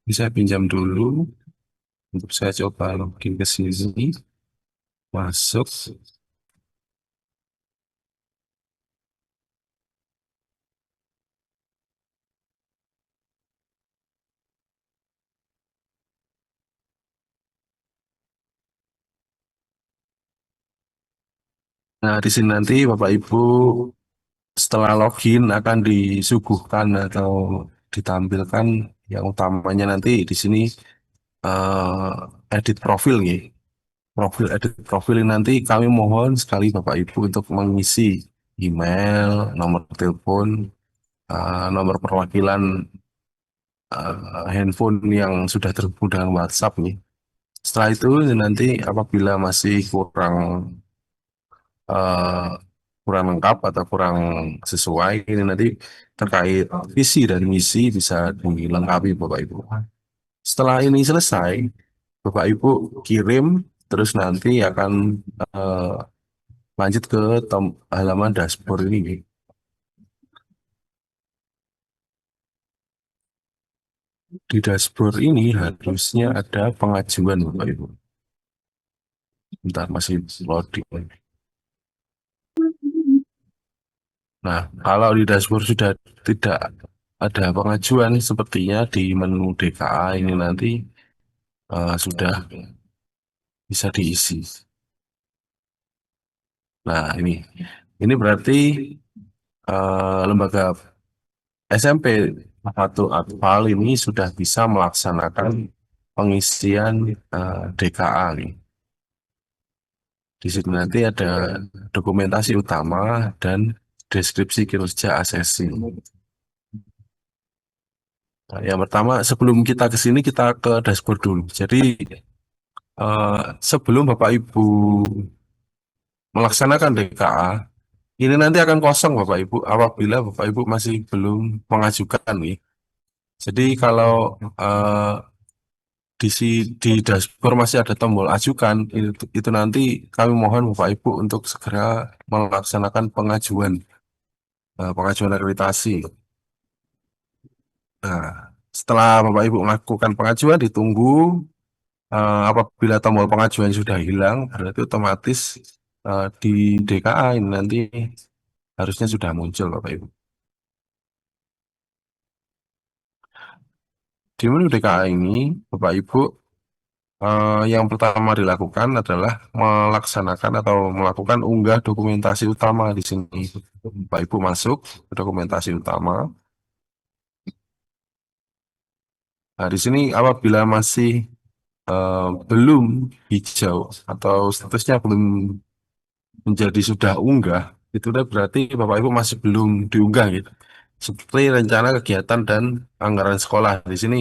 bisa pinjam dulu untuk saya coba login ke sini, masuk. Nah, di sini nanti Bapak Ibu setelah login akan disuguhkan atau ditampilkan yang utamanya nanti di sini edit profil nih. Edit profil ini nanti kami mohon sekali Bapak Ibu untuk mengisi email, nomor telepon, nomor perwakilan handphone yang sudah terhubung dengan WhatsApp nih. Setelah itu nanti apabila masih eh, kurang lengkap atau kurang sesuai ini nanti terkait visi dan misi bisa dilengkapi Bapak Ibu. Setelah ini selesai, Bapak Ibu kirim terus nanti akan eh, lanjut ke halaman dashboard ini. Di dashboard ini harusnya ada pengajuan Bapak Ibu. Bentar masih loading. Nah, kalau di dashboard sudah tidak ada pengajuan, sepertinya di menu DKA ini nanti sudah bisa diisi. Nah, ini berarti lembaga SMP atau Atfal ini sudah bisa melaksanakan pengisian DKA nih. Di situ nanti ada dokumentasi utama dan deskripsi kinerja asesi. Nah, yang pertama, sebelum kita ke sini, kita ke dashboard dulu. Jadi, sebelum Bapak Ibu melaksanakan DKA, ini nanti akan kosong Bapak Ibu apabila Bapak Ibu masih belum mengajukan nih. Jadi kalau di dashboard masih ada tombol ajukan, itu nanti kami mohon Bapak Ibu untuk segera melaksanakan pengajuan akreditasi. Nah, setelah Bapak Ibu melakukan pengajuan, ditunggu apabila tombol pengajuan sudah hilang, berarti otomatis di DKA ini nanti harusnya sudah muncul Bapak Ibu. Di menu DKA ini, Bapak Ibu, yang pertama dilakukan adalah melaksanakan atau melakukan unggah dokumentasi utama di sini. Bapak Ibu masuk ke dokumentasi utama. Nah, di sini apabila masih belum hijau atau statusnya belum menjadi sudah unggah, itu udah berarti Bapak Ibu masih belum diunggah gitu. Seperti rencana kegiatan dan anggaran sekolah di sini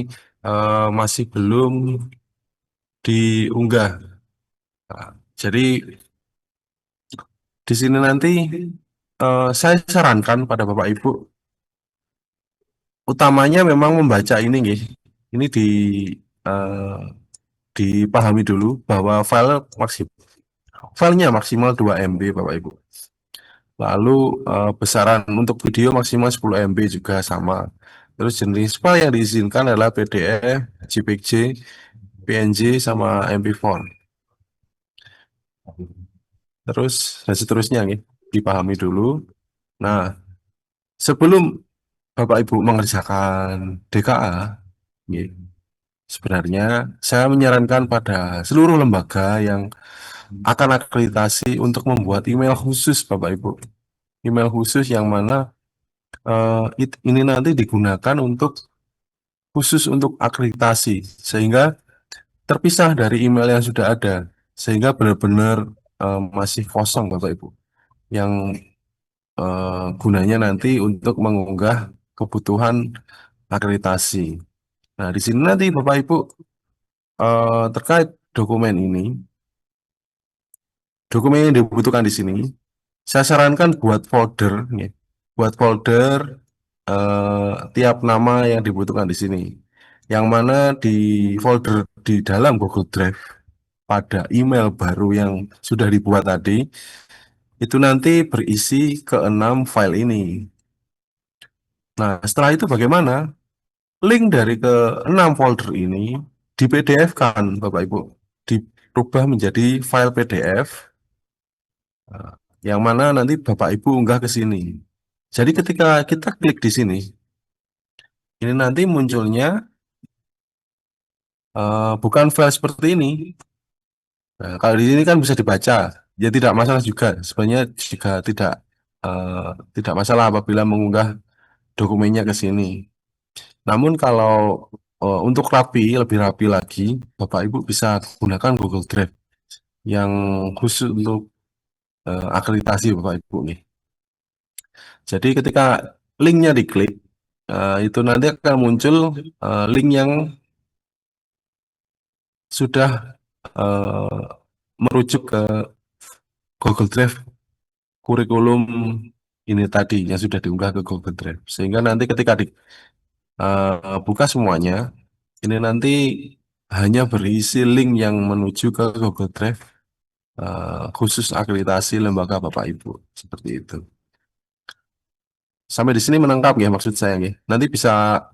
masih belum diunggah. Nah, jadi di sini nanti saya sarankan pada Bapak Ibu utamanya memang membaca ini nih. Ini eh, dipahami dulu bahwa filenya maksimal 2 MB Bapak Ibu. Lalu besaran untuk video maksimal 10 MB juga sama. Terus jenis file yang diizinkan adalah PDF, JPG, PNG, sama MP4. Terus dan seterusnya nih, dipahami dulu. Nah, sebelum Bapak Ibu mengerjakan DKA, nih, sebenarnya saya menyarankan pada seluruh lembaga yang akan akreditasi untuk membuat email khusus Bapak Ibu. Email khusus yang mana ini nanti digunakan khusus untuk akreditasi sehingga terpisah dari email yang sudah ada sehingga benar-benar masih kosong Bapak Ibu yang gunanya nanti untuk mengunggah kebutuhan akreditasi. Nah, di sini nanti Bapak Ibu terkait dokumen ini, dokumen yang dibutuhkan di sini, saya sarankan buat folder, ya. Buat folder tiap nama yang dibutuhkan di sini. Yang mana di folder di dalam Google Drive pada email baru yang sudah dibuat tadi, itu nanti berisi keenam file ini. Nah, setelah itu bagaimana? Link dari keenam folder ini di PDF-kan, Bapak Ibu. Dirubah menjadi file PDF, yang mana nanti Bapak Ibu unggah ke sini. Jadi ketika kita klik di sini, ini nanti munculnya bukan file seperti ini. Nah, kalau di sini kan bisa dibaca, ya tidak masalah juga. Sebenarnya juga tidak masalah apabila mengunggah dokumennya ke sini. Namun kalau untuk lebih rapi lagi, Bapak Ibu bisa gunakan Google Drive yang khusus untuk akreditasi Bapak Ibu nih. Jadi ketika linknya diklik, itu nanti akan muncul link yang sudah merujuk ke Google Drive kurikulum ini tadi yang sudah diunggah ke Google Drive. Sehingga nanti ketika buka semuanya, ini nanti hanya berisi link yang menuju ke Google Drive khusus akreditasi lembaga Bapak Ibu. Seperti itu. Sampai di sini menangkap ya maksud saya ya. Nanti bisa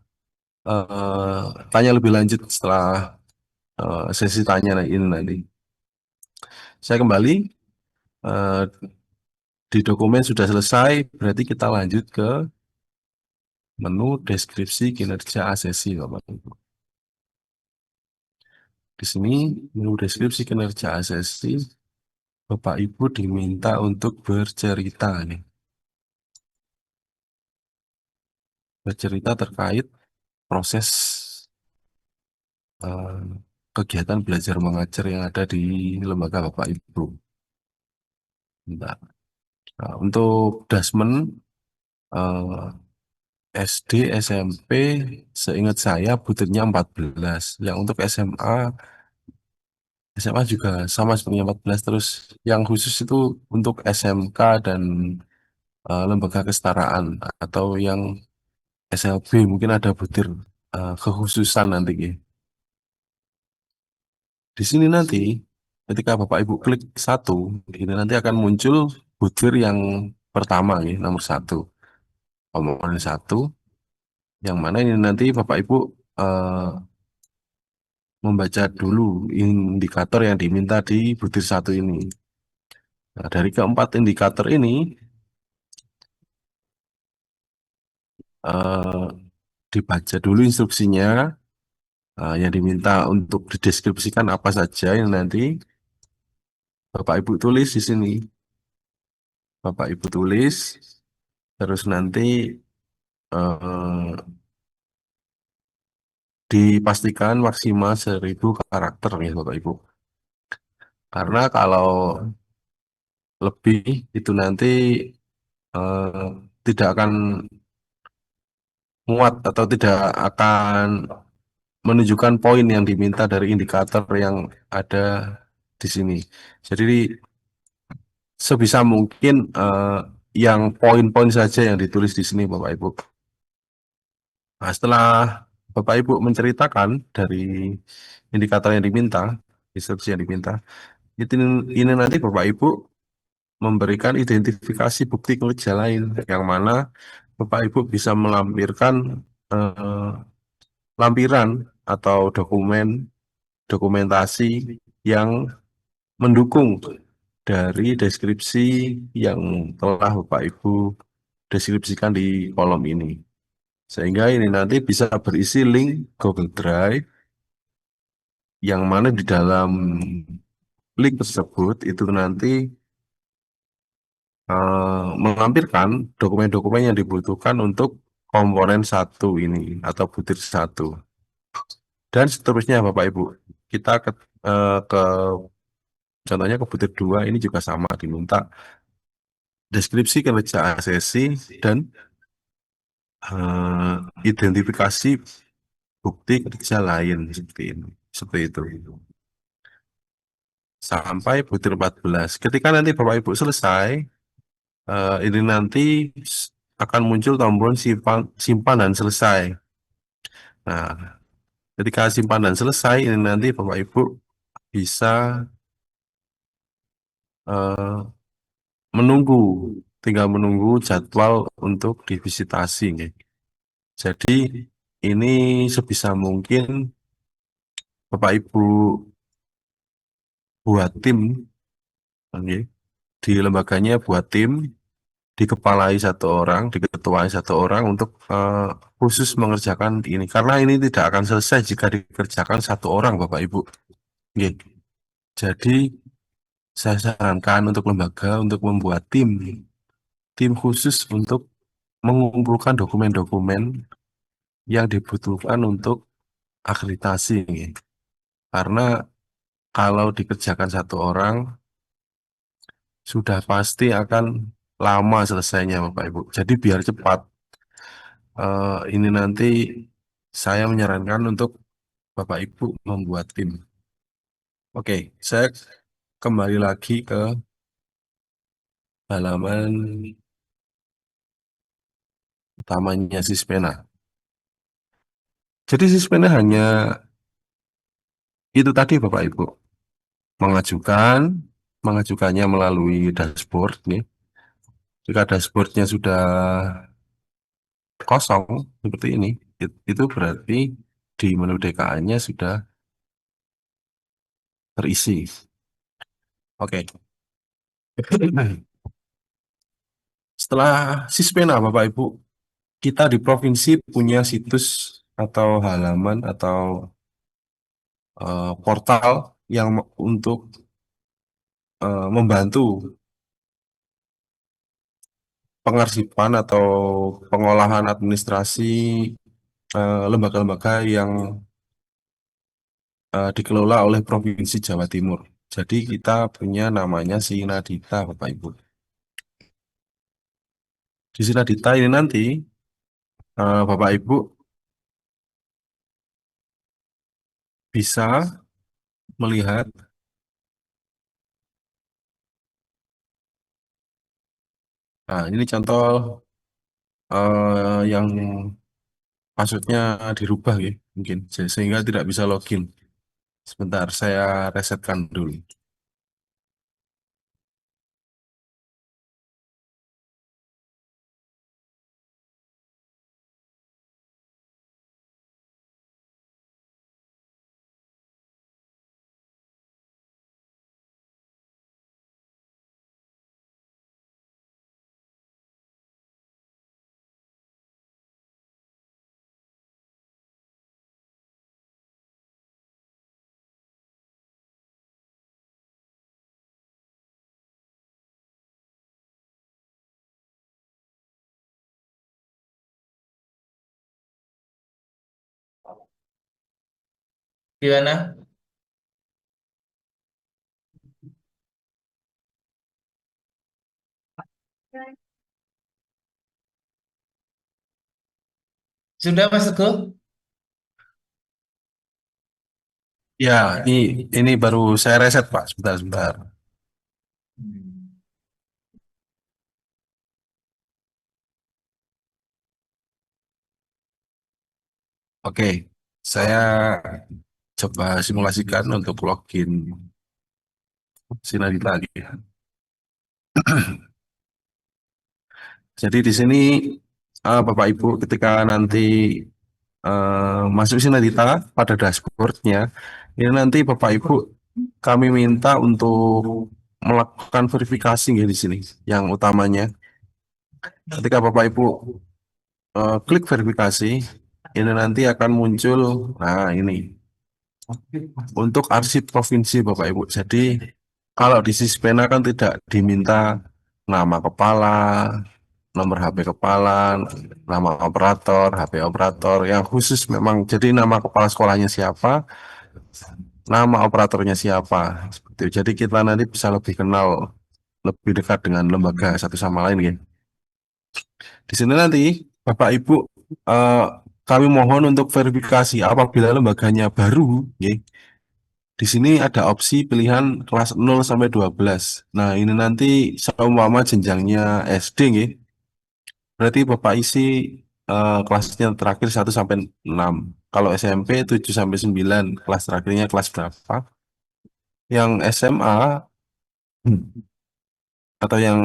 tanya lebih lanjut setelah sesi tanya ini nanti. Saya kembali di dokumen sudah selesai, berarti kita lanjut ke menu deskripsi kinerja asesi, Bapak Ibu. Di sini menu deskripsi kinerja asesi, Bapak Ibu diminta untuk bercerita nih. Bercerita terkait proses kegiatan belajar mengajar yang ada di lembaga Bapak Ibu. Nah, untuk dasmen SD, SMP, seingat saya butirnya 14. Yang untuk SMA juga sama seperti 14. Terus yang khusus itu untuk SMK dan lembaga kesetaraan atau yang SLB mungkin ada butir kekhususan nanti. Di sini nanti ketika Bapak Ibu klik satu, ini nanti akan muncul butir yang pertama ya, nomor 1. Komponen 1, yang mana ini nanti Bapak Ibu membaca dulu indikator yang diminta di butir 1 ini. Nah, dari keempat indikator ini dibaca dulu instruksinya yang diminta untuk dideskripsikan apa saja yang nanti Bapak Ibu tulis di sini. Bapak Ibu tulis, terus nanti dipastikan maksimal 1000 karakter ya Bapak Ibu. Karena kalau lebih itu nanti tidak akan muat atau tidak akan menunjukkan poin yang diminta dari indikator yang ada di sini. Jadi sebisa mungkin yang poin-poin saja yang ditulis di sini Bapak Ibu. Nah, setelah Bapak Ibu menceritakan dari indikator yang diminta, instruksi yang diminta, ini nanti Bapak Ibu memberikan identifikasi bukti kerja lain, yang mana Bapak Ibu bisa melampirkan lampiran atau dokumentasi yang mendukung dari deskripsi yang telah Bapak Ibu deskripsikan di kolom ini. Sehingga ini nanti bisa berisi link Google Drive yang mana di dalam link tersebut itu nanti melampirkan dokumen-dokumen yang dibutuhkan untuk komponen 1 ini atau butir 1. Dan seterusnya Bapak Ibu. Kita ke contohnya ke butir 2 ini juga sama diminta deskripsi kinerja asesi dan identifikasi bukti kerja lain seperti ini. Seperti itu. Sampai butir 14. Ketika nanti Bapak Ibu selesai, ini nanti akan muncul tombol simpan dan selesai. Nah, Ketika simpanan selesai, ini nanti Bapak Ibu bisa eh, menunggu, tinggal menunggu jadwal untuk divisitasi. Nggih. Jadi ini sebisa mungkin Bapak Ibu buat tim, nggih. Di lembaganya buat tim, dikepalai satu orang, diketuai satu orang untuk khusus mengerjakan ini. Karena ini tidak akan selesai jika dikerjakan satu orang, Bapak Ibu. Nggih. Jadi saya sarankan untuk lembaga untuk membuat tim khusus untuk mengumpulkan dokumen-dokumen yang dibutuhkan untuk akreditasi. Nggih. Karena kalau dikerjakan satu orang, sudah pasti akan lama selesainya, Bapak Ibu. Jadi biar cepat, ini nanti saya menyarankan untuk Bapak Ibu membuat tim. Oke, saya kembali lagi ke halaman utamanya Sispena. Jadi Sispena hanya itu tadi, Bapak Ibu. Mengajukannya melalui dashboard nih. Jika dashboardnya sudah kosong seperti ini, itu berarti di menu DKA-nya sudah terisi. Oke. Setelah Sispena, Bapak Ibu, kita di provinsi punya situs atau halaman atau portal yang untuk membantu pengarsipan atau pengolahan administrasi lembaga-lembaga yang dikelola oleh Provinsi Jawa Timur. Jadi kita punya namanya Sinadita, Bapak Ibu. Di Sinadita ini nanti Bapak Ibu bisa melihat ini contoh yang passwordnya dirubah ya, mungkin sehingga tidak bisa login. Sebentar, saya resetkan dulu. Gimana? Sudah Mas Teguh? Ya, ini baru saya reset, Pak. Sebentar, sebentar. Oke, saya coba simulasikan untuk login Sinadita lagi. Jadi di sini Bapak Ibu ketika nanti masuk Sinadita pada dashboardnya, ini nanti Bapak Ibu kami minta untuk melakukan verifikasi ya di sini. Yang utamanya, ketika Bapak Ibu klik verifikasi, ini nanti akan muncul, nah ini untuk arsip provinsi Bapak Ibu. Jadi kalau di Sispena kan tidak diminta nama kepala, nomor HP kepala, nama operator, HP operator yang khusus memang. Jadi nama kepala sekolahnya siapa, nama operatornya siapa. Seperti itu. Jadi kita nanti bisa lebih kenal, lebih dekat dengan lembaga satu sama lain, ya. Di sini nanti Bapak Ibu eh, kami mohon untuk verifikasi apabila lembaganya baru, ya. Di sini ada opsi pilihan kelas 0 sampai 12. Nah, ini nanti seumpama jenjangnya SD, ya. Berarti Bapak isi kelasnya terakhir 1 sampai 6. Kalau SMP 7 sampai 9, kelas terakhirnya kelas berapa? Yang SMA atau yang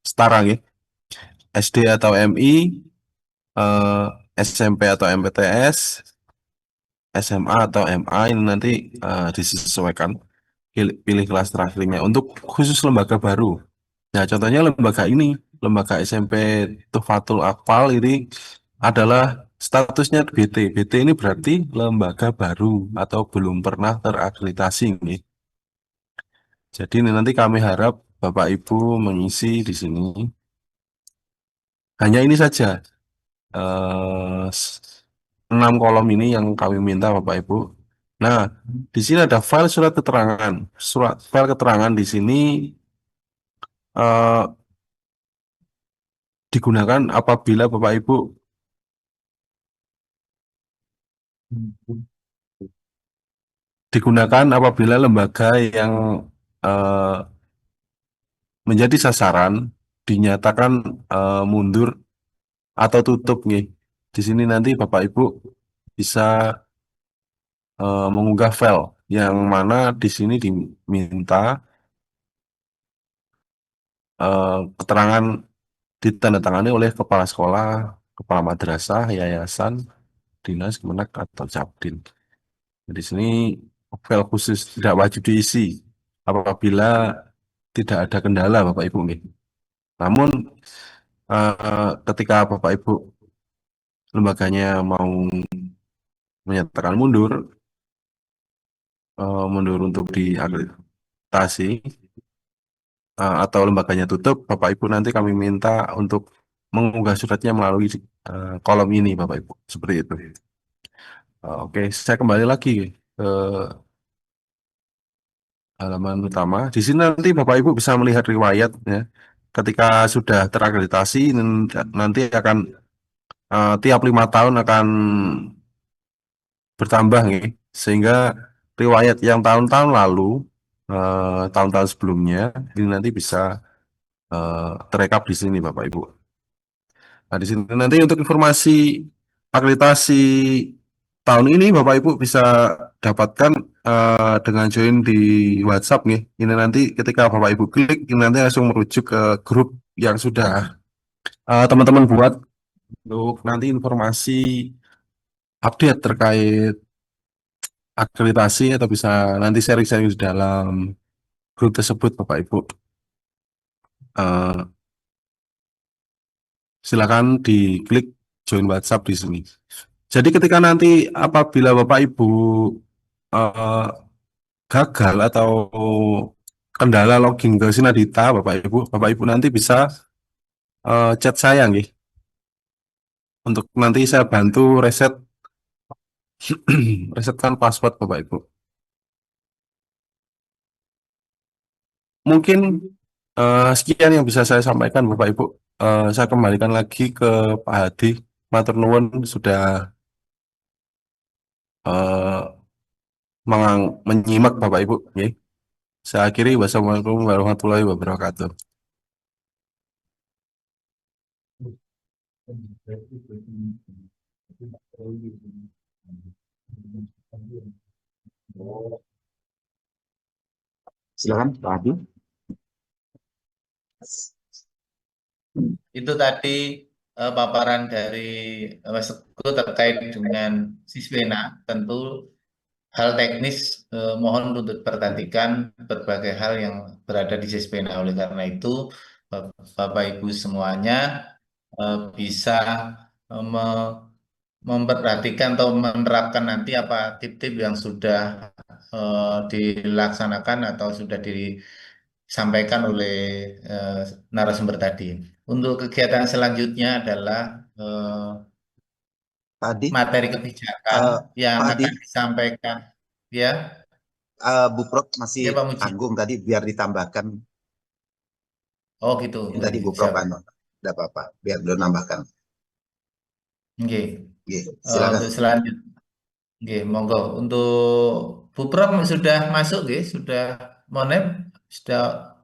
setara ya, SD atau MI, eh, SMP atau MPTS, SMA atau MA ini nanti disesuaikan pilih kelas terakhirnya untuk khusus lembaga baru. Nah, contohnya lembaga ini, lembaga SMP Tuhfatul Atfal ini adalah statusnya BT. BT ini berarti lembaga baru atau belum pernah terakreditasi nih. Jadi ini nanti kami harap Bapak Ibu mengisi di sini. Hanya ini saja, 6 kolom ini yang kami minta Bapak Ibu. Nah, di sini ada file surat keterangan. File keterangan di sini eh, digunakan apabila Bapak Ibu lembaga yang eh, menjadi sasaran dinyatakan mundur atau tutup nih. Di sini nanti Bapak Ibu bisa mengunggah file yang mana di sini diminta keterangan ditandatangani oleh kepala sekolah, kepala madrasah, yayasan, dinas, kemenak atau Capdin. Di sini file khusus tidak wajib diisi apabila tidak ada kendala Bapak Ibu nih. Namun ketika Bapak Ibu lembaganya mau menyatakan mundur untuk diakreditasi atau lembaganya tutup, Bapak Ibu nanti kami minta untuk mengunggah suratnya melalui kolom ini Bapak Ibu, seperti itu. Oke, saya kembali lagi ke halaman utama. Di sini nanti Bapak Ibu bisa melihat riwayat ya. Ketika sudah terakreditasi nanti akan tiap 5 tahun akan bertambah nih, sehingga riwayat yang tahun-tahun lalu, tahun-tahun sebelumnya ini nanti bisa terekap di sini Bapak Ibu. Nah, di sini nanti untuk informasi akreditasi tahun ini Bapak Ibu bisa dapatkan dengan join di WhatsApp nih. Ini nanti ketika Bapak Ibu klik, ini nanti langsung merujuk ke grup yang sudah teman-teman buat untuk nanti informasi update terkait akreditasi atau bisa nanti sharing-sharing di dalam grup tersebut Bapak Ibu. Eh, Silakan diklik join WhatsApp di sini. Jadi ketika nanti apabila Bapak Ibu eh, gagal atau kendala login ke Sinadita, Bapak Ibu nanti bisa chat saya nih. Untuk nanti saya bantu resetkan password Bapak Ibu. Mungkin sekian yang bisa saya sampaikan Bapak Ibu. Saya kembalikan lagi ke Pak Hadi. Matur nuwun sudah eh, menyimak Bapak Ibu. Nggih. Saya akhiri, wassalamualaikum warahmatullahi wabarakatuh. Silakan Pak Adi. Itu tadi paparan dari Mas Teguh terkait dengan Siswena. Tentu hal teknis mohon untuk diperhatikan berbagai hal yang berada di Siswena. Oleh karena itu, Bapak Ibu semuanya bisa memperhatikan atau menerapkan nanti apa tip-tip yang sudah dilaksanakan atau sudah disampaikan oleh eh, narasumber tadi. Untuk kegiatan selanjutnya adalah Pak Adi, materi kebijakan yang Pak Adi, akan disampaikan. Ya, Bu Prof masih ya Pak Muji. tanggung tadi biar ditambahkan. Oh gitu. Ini tadi Bu Prof Siap. tidak apa-apa, biar belum nambahkan. Oke. Oke, silakan. Untuk selanjutnya, oke, monggo. Untuk Bu Prof sudah masuk, sudah monem, sudah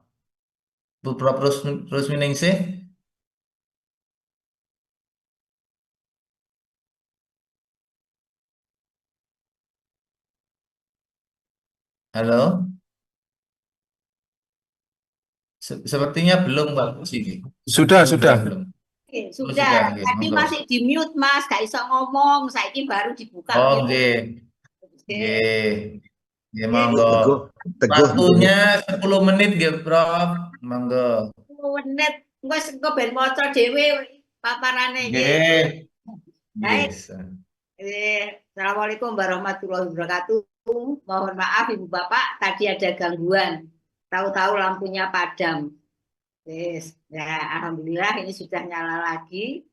Bu Prof Rusminingsih. Halo? Sepertinya belum, Pak. Sini. Sudah, Belum, sudah. belum. Oke, Oh, sudah. sudah, oke, Tadi monggo. masih di mute, Mas. Gak bisa ngomong. Saiki baru dibuka Oh, mute. oke. Oke. Oke. Ya, Oke, monggo. Teguh, Teguh. Waktunya 10 menit, ya, Prof. Monggo. 10 menit. Wes engko ben maca dhewe paparane Oke. nggih. Baik. Yes. Assalamualaikum warahmatullahi wabarakatuh. Mohon maaf Ibu Bapak, tadi ada gangguan. Tahu-tahu lampunya padam. Yes. Ya, alhamdulillah ini sudah nyala lagi.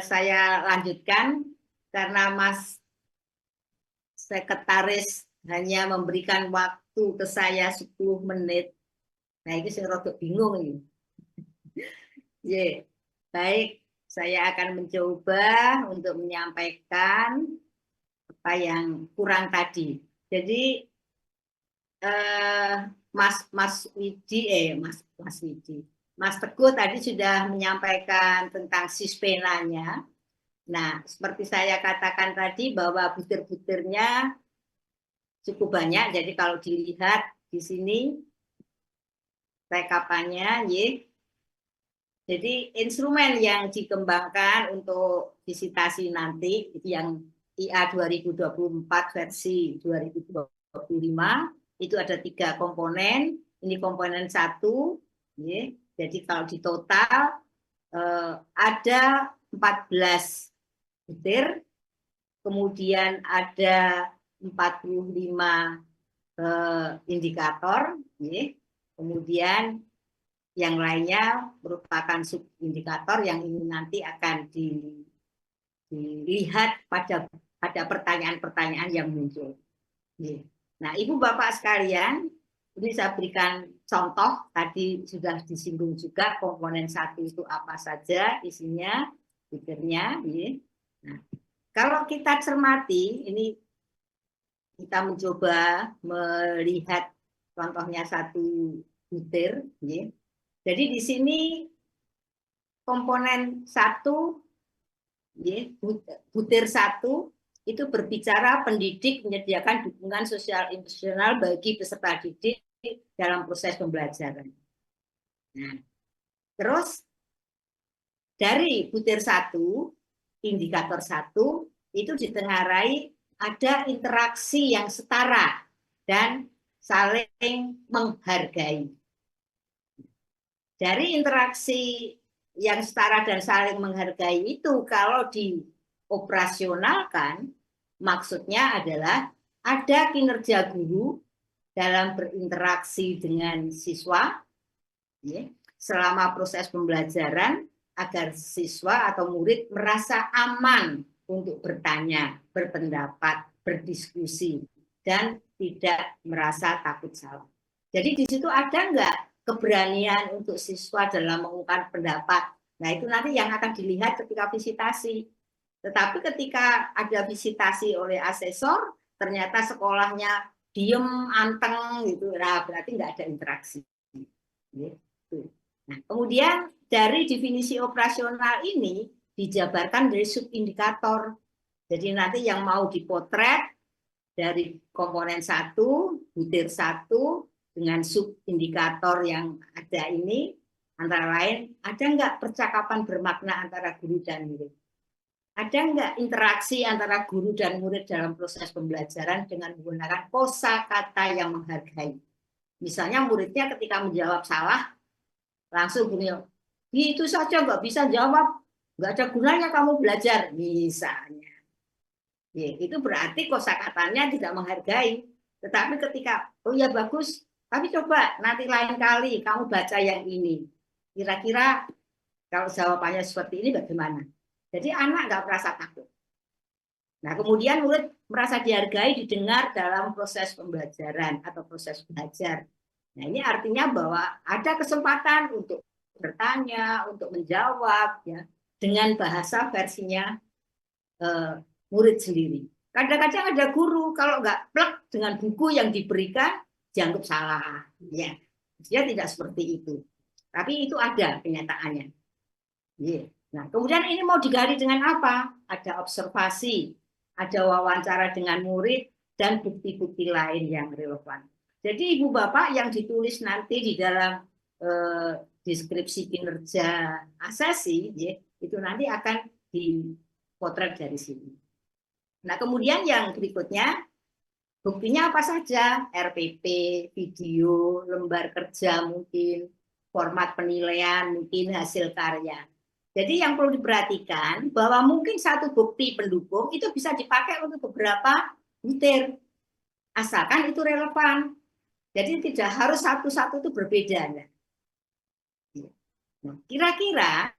Saya lanjutkan karena Mas Sekretaris hanya memberikan waktu ke saya 10 menit. Nah, ini saya rada bingung ini. Yeah. Baik, saya akan mencoba untuk menyampaikan apa yang kurang tadi. Jadi Mas Teguh tadi sudah menyampaikan tentang sispenanya. Nah, seperti saya katakan tadi bahwa butir-butirnya cukup banyak. Jadi kalau dilihat di sini rekapannya, ya. Jadi instrumen yang dikembangkan untuk visitasi nanti itu yang IA 2024 versi 2025 itu ada 3 komponen. Ini komponen 1, ya. Jadi kalau di total ada 14 butir, kemudian ada 45 indikator, ya. Kemudian yang lainnya merupakan subindikator yang ini nanti akan dilihat pada pertanyaan-pertanyaan yang muncul. Nah, Ibu Bapak sekalian, ini saya berikan contoh, tadi sudah disinggung juga komponen 1 itu apa saja isinya, butirnya. Nah, kalau kita cermati, ini kita mencoba melihat contohnya 1 butir. Jadi di sini komponen 1, butir 1 itu berbicara pendidik menyediakan dukungan sosial emosional bagi peserta didik dalam proses pembelajaran. Nah, terus dari butir 1, indikator 1 itu ditengarai ada interaksi yang setara dan saling menghargai. Dari interaksi yang setara dan saling menghargai itu kalau dioperasionalkan, maksudnya adalah ada kinerja guru dalam berinteraksi dengan siswa selama proses pembelajaran agar siswa atau murid merasa aman untuk bertanya, berpendapat, berdiskusi, dan tidak merasa takut salah. Jadi di situ ada enggak keberanian untuk siswa dalam mengungkapkan pendapat. Nah, itu nanti yang akan dilihat ketika visitasi. Tetapi ketika ada visitasi oleh asesor, ternyata sekolahnya diem, anteng, gitu. Nah, berarti nggak ada interaksi. Gitu. Nah, kemudian dari definisi operasional ini dijabarkan dari subindikator. Jadi nanti yang mau dipotret dari komponen 1, butir 1, dengan subindikator yang ada ini, antara lain, ada nggak percakapan bermakna antara guru dan murid? Ada nggak interaksi antara guru dan murid dalam proses pembelajaran dengan menggunakan kosakata yang menghargai? Misalnya muridnya ketika menjawab salah, langsung gini, itu saja nggak bisa jawab, nggak ada gunanya kamu belajar, misalnya. Ya, itu berarti kosakatanya tidak menghargai. Tetapi ketika, oh ya bagus, tapi coba nanti lain kali kamu baca yang ini. Kira-kira kalau jawabannya seperti ini bagaimana? Jadi anak nggak merasa takut. Nah, kemudian murid merasa dihargai, didengar dalam proses pembelajaran atau proses belajar. Nah, ini artinya bahwa ada kesempatan untuk bertanya, untuk menjawab, ya, dengan bahasa versinya murid sendiri. Kadang-kadang ada guru kalau nggak plek dengan buku yang diberikan, dianggap salah, ya. Dia tidak seperti itu. Tapi itu ada kenyataannya. Nah, kemudian ini mau digali dengan apa? Ada observasi, ada wawancara dengan murid, dan bukti-bukti lain yang relevan. Jadi Ibu Bapak yang ditulis nanti di dalam deskripsi kinerja asesi, ya, itu nanti akan dipotret dari sini. Nah, kemudian yang berikutnya, buktinya apa saja? RPP, video, lembar kerja mungkin, format penilaian, mungkin hasil karya. Jadi yang perlu diperhatikan bahwa mungkin satu bukti pendukung itu bisa dipakai untuk beberapa butir, asalkan itu relevan. Jadi tidak harus satu-satu itu berbeda. Nah, kira-kira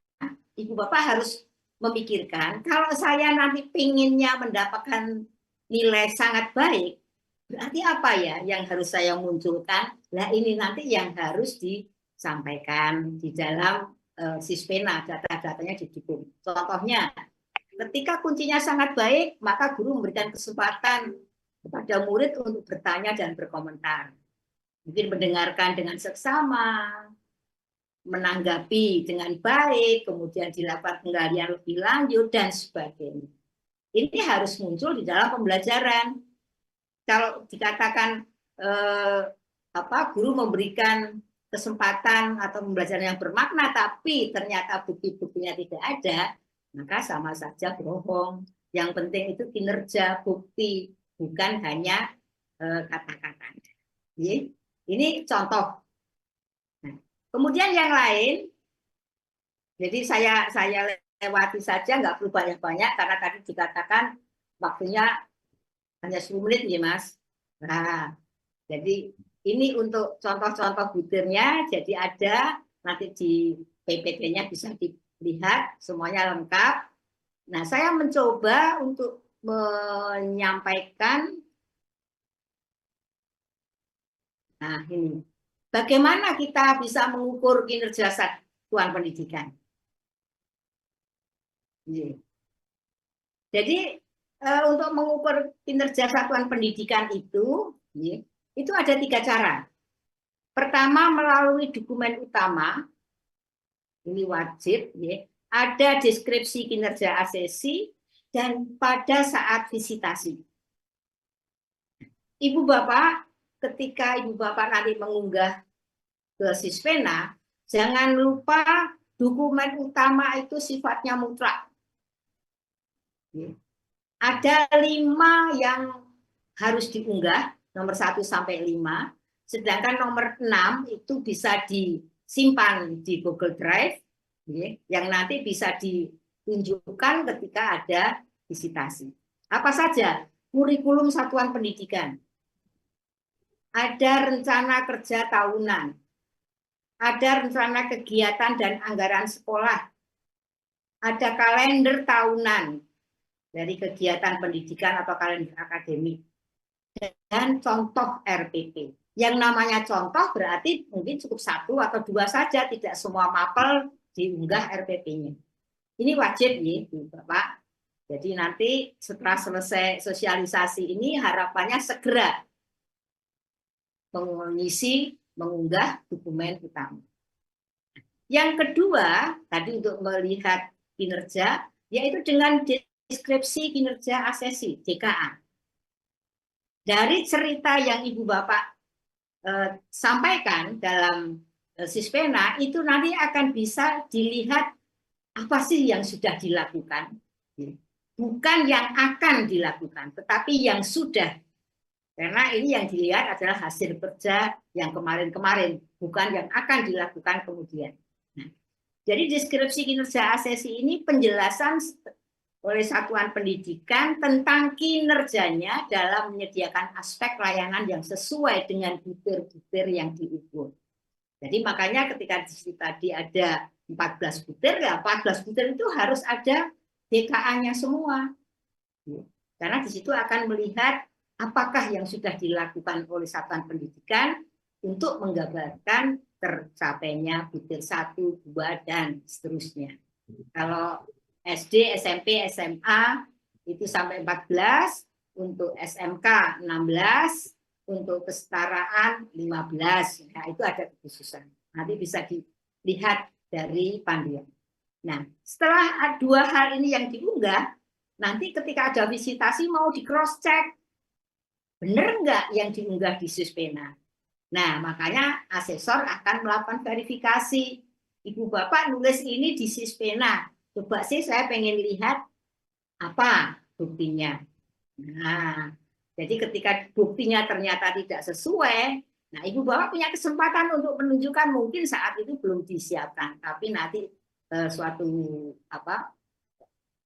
Ibu Bapak harus memikirkan, kalau saya nanti pinginnya mendapatkan nilai sangat baik, berarti apa ya yang harus saya munculkan? Nah, ini nanti yang harus disampaikan di dalam Sispena, data-datanya didukung. Contohnya, ketika kuncinya sangat baik, maka guru memberikan kesempatan kepada murid untuk bertanya dan berkomentar. Mungkin mendengarkan dengan seksama, menanggapi dengan baik, kemudian dilakukan penggalian lebih lanjut, dan sebagainya. Ini harus muncul di dalam pembelajaran. Kalau dikatakan guru memberikan kesempatan atau pembelajaran yang bermakna, tapi ternyata bukti-buktinya tidak ada, maka sama saja bohong. Yang penting itu kinerja, bukti, bukan hanya kata-kata. Ini contoh. Nah, kemudian yang lain, jadi saya lewati saja, nggak perlu banyak-banyak, karena tadi dikatakan waktunya hanya 10 menit ya Mas. Nah, jadi ini untuk contoh-contoh butirnya, jadi ada nanti di PPT-nya bisa dilihat, semuanya lengkap. Nah, saya mencoba untuk menyampaikan, nah ini, bagaimana kita bisa mengukur kinerja satuan pendidikan. Jadi untuk mengukur kinerja satuan pendidikan itu ada 3 cara. Pertama, melalui dokumen utama, ini wajib, ada deskripsi kinerja asesi, dan pada saat visitasi. Ibu Bapak, ketika Ibu Bapak nanti mengunggah ke Sispena, jangan lupa dokumen utama itu sifatnya mutlak. Ada 5 yang harus diunggah, nomor 1 sampai 5, sedangkan nomor 6 itu bisa disimpan di Google Drive, yang nanti bisa ditunjukkan ketika ada visitasi. Apa saja? Kurikulum satuan pendidikan, ada rencana kerja tahunan, ada rencana kegiatan dan anggaran sekolah, ada kalender tahunan dari kegiatan pendidikan atau kalender akademik, dan contoh RPP. Yang namanya contoh berarti mungkin cukup 1 atau 2 saja, tidak semua mapel diunggah RPP-nya. Ini wajib ya, Bapak. Jadi nanti setelah selesai sosialisasi ini harapannya segera mengunggah dokumen utama. Yang kedua, tadi untuk melihat kinerja, yaitu dengan deskripsi kinerja asesi, DKA. Dari cerita yang Ibu Bapak sampaikan dalam Sispena, itu nanti akan bisa dilihat apa sih yang sudah dilakukan. Bukan yang akan dilakukan, tetapi yang sudah. Karena ini yang dilihat adalah hasil kerja yang kemarin-kemarin, bukan yang akan dilakukan kemudian. Nah, jadi deskripsi kinerja asesi ini penjelasan oleh satuan pendidikan tentang kinerjanya dalam menyediakan aspek layanan yang sesuai dengan butir-butir yang diukur. Jadi makanya ketika di situ tadi ada 14 butir, ya 14 butir itu harus ada DKA-nya semua. Karena di situ akan melihat apakah yang sudah dilakukan oleh satuan pendidikan untuk menggambarkan tercapainya butir 1, 2, dan seterusnya. Kalau SD, SMP, SMA itu sampai 14, untuk SMK 16, untuk kesetaraan 15. Nah, itu ada kekhususan. Nanti bisa dilihat dari panduan. Nah, setelah 2 hal ini yang diunggah, nanti ketika ada visitasi mau di cross check. benar nggak yang diunggah di Sispena. Nah, makanya asesor akan melakukan verifikasi. Ibu Bapak nulis ini di Sispena. Coba sih saya pengen lihat apa buktinya. Nah, jadi ketika buktinya ternyata tidak sesuai, nah Ibu Bapak punya kesempatan untuk menunjukkan, mungkin saat itu belum disiapkan, tapi nanti suatu apa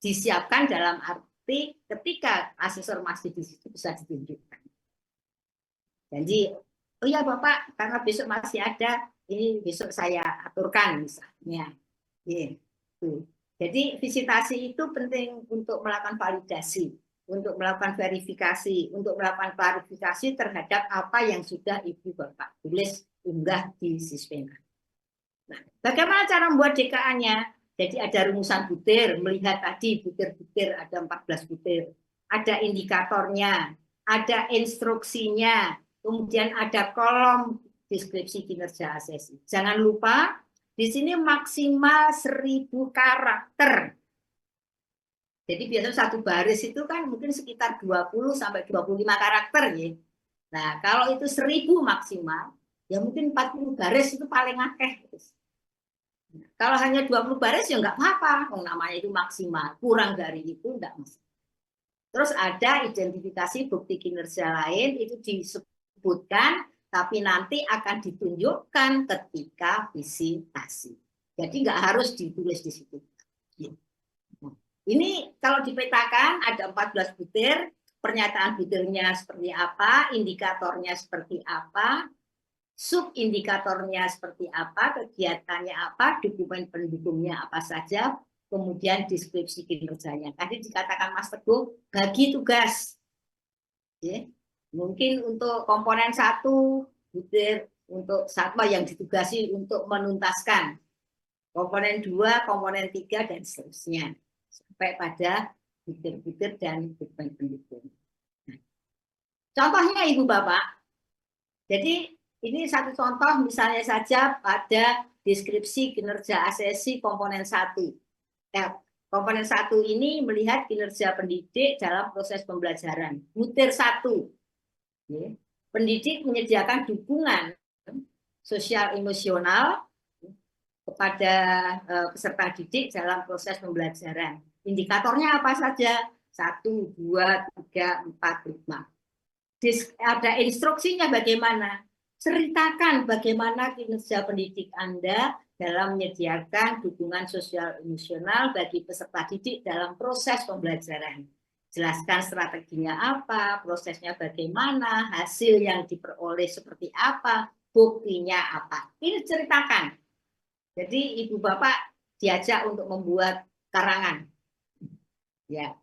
disiapkan dalam arti ketika asesor masih di situ bisa ditunjukkan. Jadi, oh ya Bapak, karena besok masih ada, ini besok saya aturkan misalnya. Gitu. Jadi visitasi itu penting untuk melakukan validasi, untuk melakukan verifikasi, untuk melakukan klarifikasi terhadap apa yang sudah Ibu Bapak tulis unggah di Sispena. Nah, bagaimana cara membuat DKA-nya? Jadi ada rumusan butir, melihat tadi butir-butir ada 14 butir, ada indikatornya, ada instruksinya, kemudian ada kolom deskripsi kinerja ASESI. Jangan lupa di sini maksimal 1000 karakter. Jadi biasanya satu baris itu kan mungkin sekitar 20 sampai 25 karakter ya. Nah, kalau itu 1000 maksimal, ya mungkin 40 baris itu paling akeh. Kalau hanya 20 baris ya nggak apa-apa, namanya itu maksimal. Kurang dari itu nggak masalah. Terus ada identifikasi bukti kinerja lain, itu disebutkan, tapi nanti akan ditunjukkan ketika visitasi. Jadi nggak harus ditulis di situ. Ini kalau dipetakan ada 14 butir, pernyataan butirnya seperti apa, indikatornya seperti apa, subindikatornya seperti apa, kegiatannya apa, dokumen pendukungnya apa saja, kemudian deskripsi kinerjanya. Tadi dikatakan Mas Teguh, bagi tugas. Ya. Mungkin untuk komponen 1, butir untuk satwa yang ditugasi untuk menuntaskan. Komponen 2, komponen 3, dan seterusnya. Sampai pada butir-butir dan dokumen pendukung. Nah, contohnya Ibu Bapak, jadi ini satu contoh misalnya saja pada deskripsi kinerja ASESI komponen 1. Komponen 1 ini melihat kinerja pendidik dalam proses pembelajaran. Butir 1. Pendidik menyediakan dukungan sosial emosional kepada peserta didik dalam proses pembelajaran. Indikatornya apa saja? 1, 2, 3, 4, 5. Ada instruksinya bagaimana? Ceritakan bagaimana kinerja pendidik Anda dalam menyediakan dukungan sosial emosional bagi peserta didik dalam proses pembelajaran. Jelaskan strateginya apa, prosesnya bagaimana, hasil yang diperoleh seperti apa, buktinya apa. Ini ceritakan. Jadi Ibu Bapak diajak untuk membuat karangan. Ya,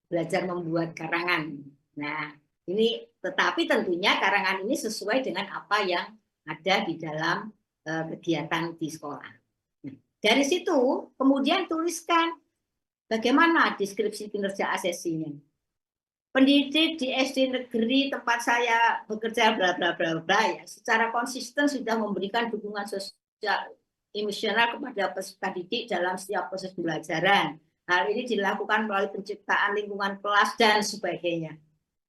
belajar membuat karangan. Nah, ini tetapi tentunya karangan ini sesuai dengan apa yang ada di dalam kegiatan di sekolah. Nah, dari situ kemudian tuliskan bagaimana deskripsi kinerja ASESI-nya. Pendidik di SD negeri tempat saya bekerja bla bla bla bla ya, secara konsisten sudah memberikan dukungan sosial emosional kepada peserta didik dalam setiap proses pembelajaran. Hal ini dilakukan melalui penciptaan lingkungan kelas dan sebagainya.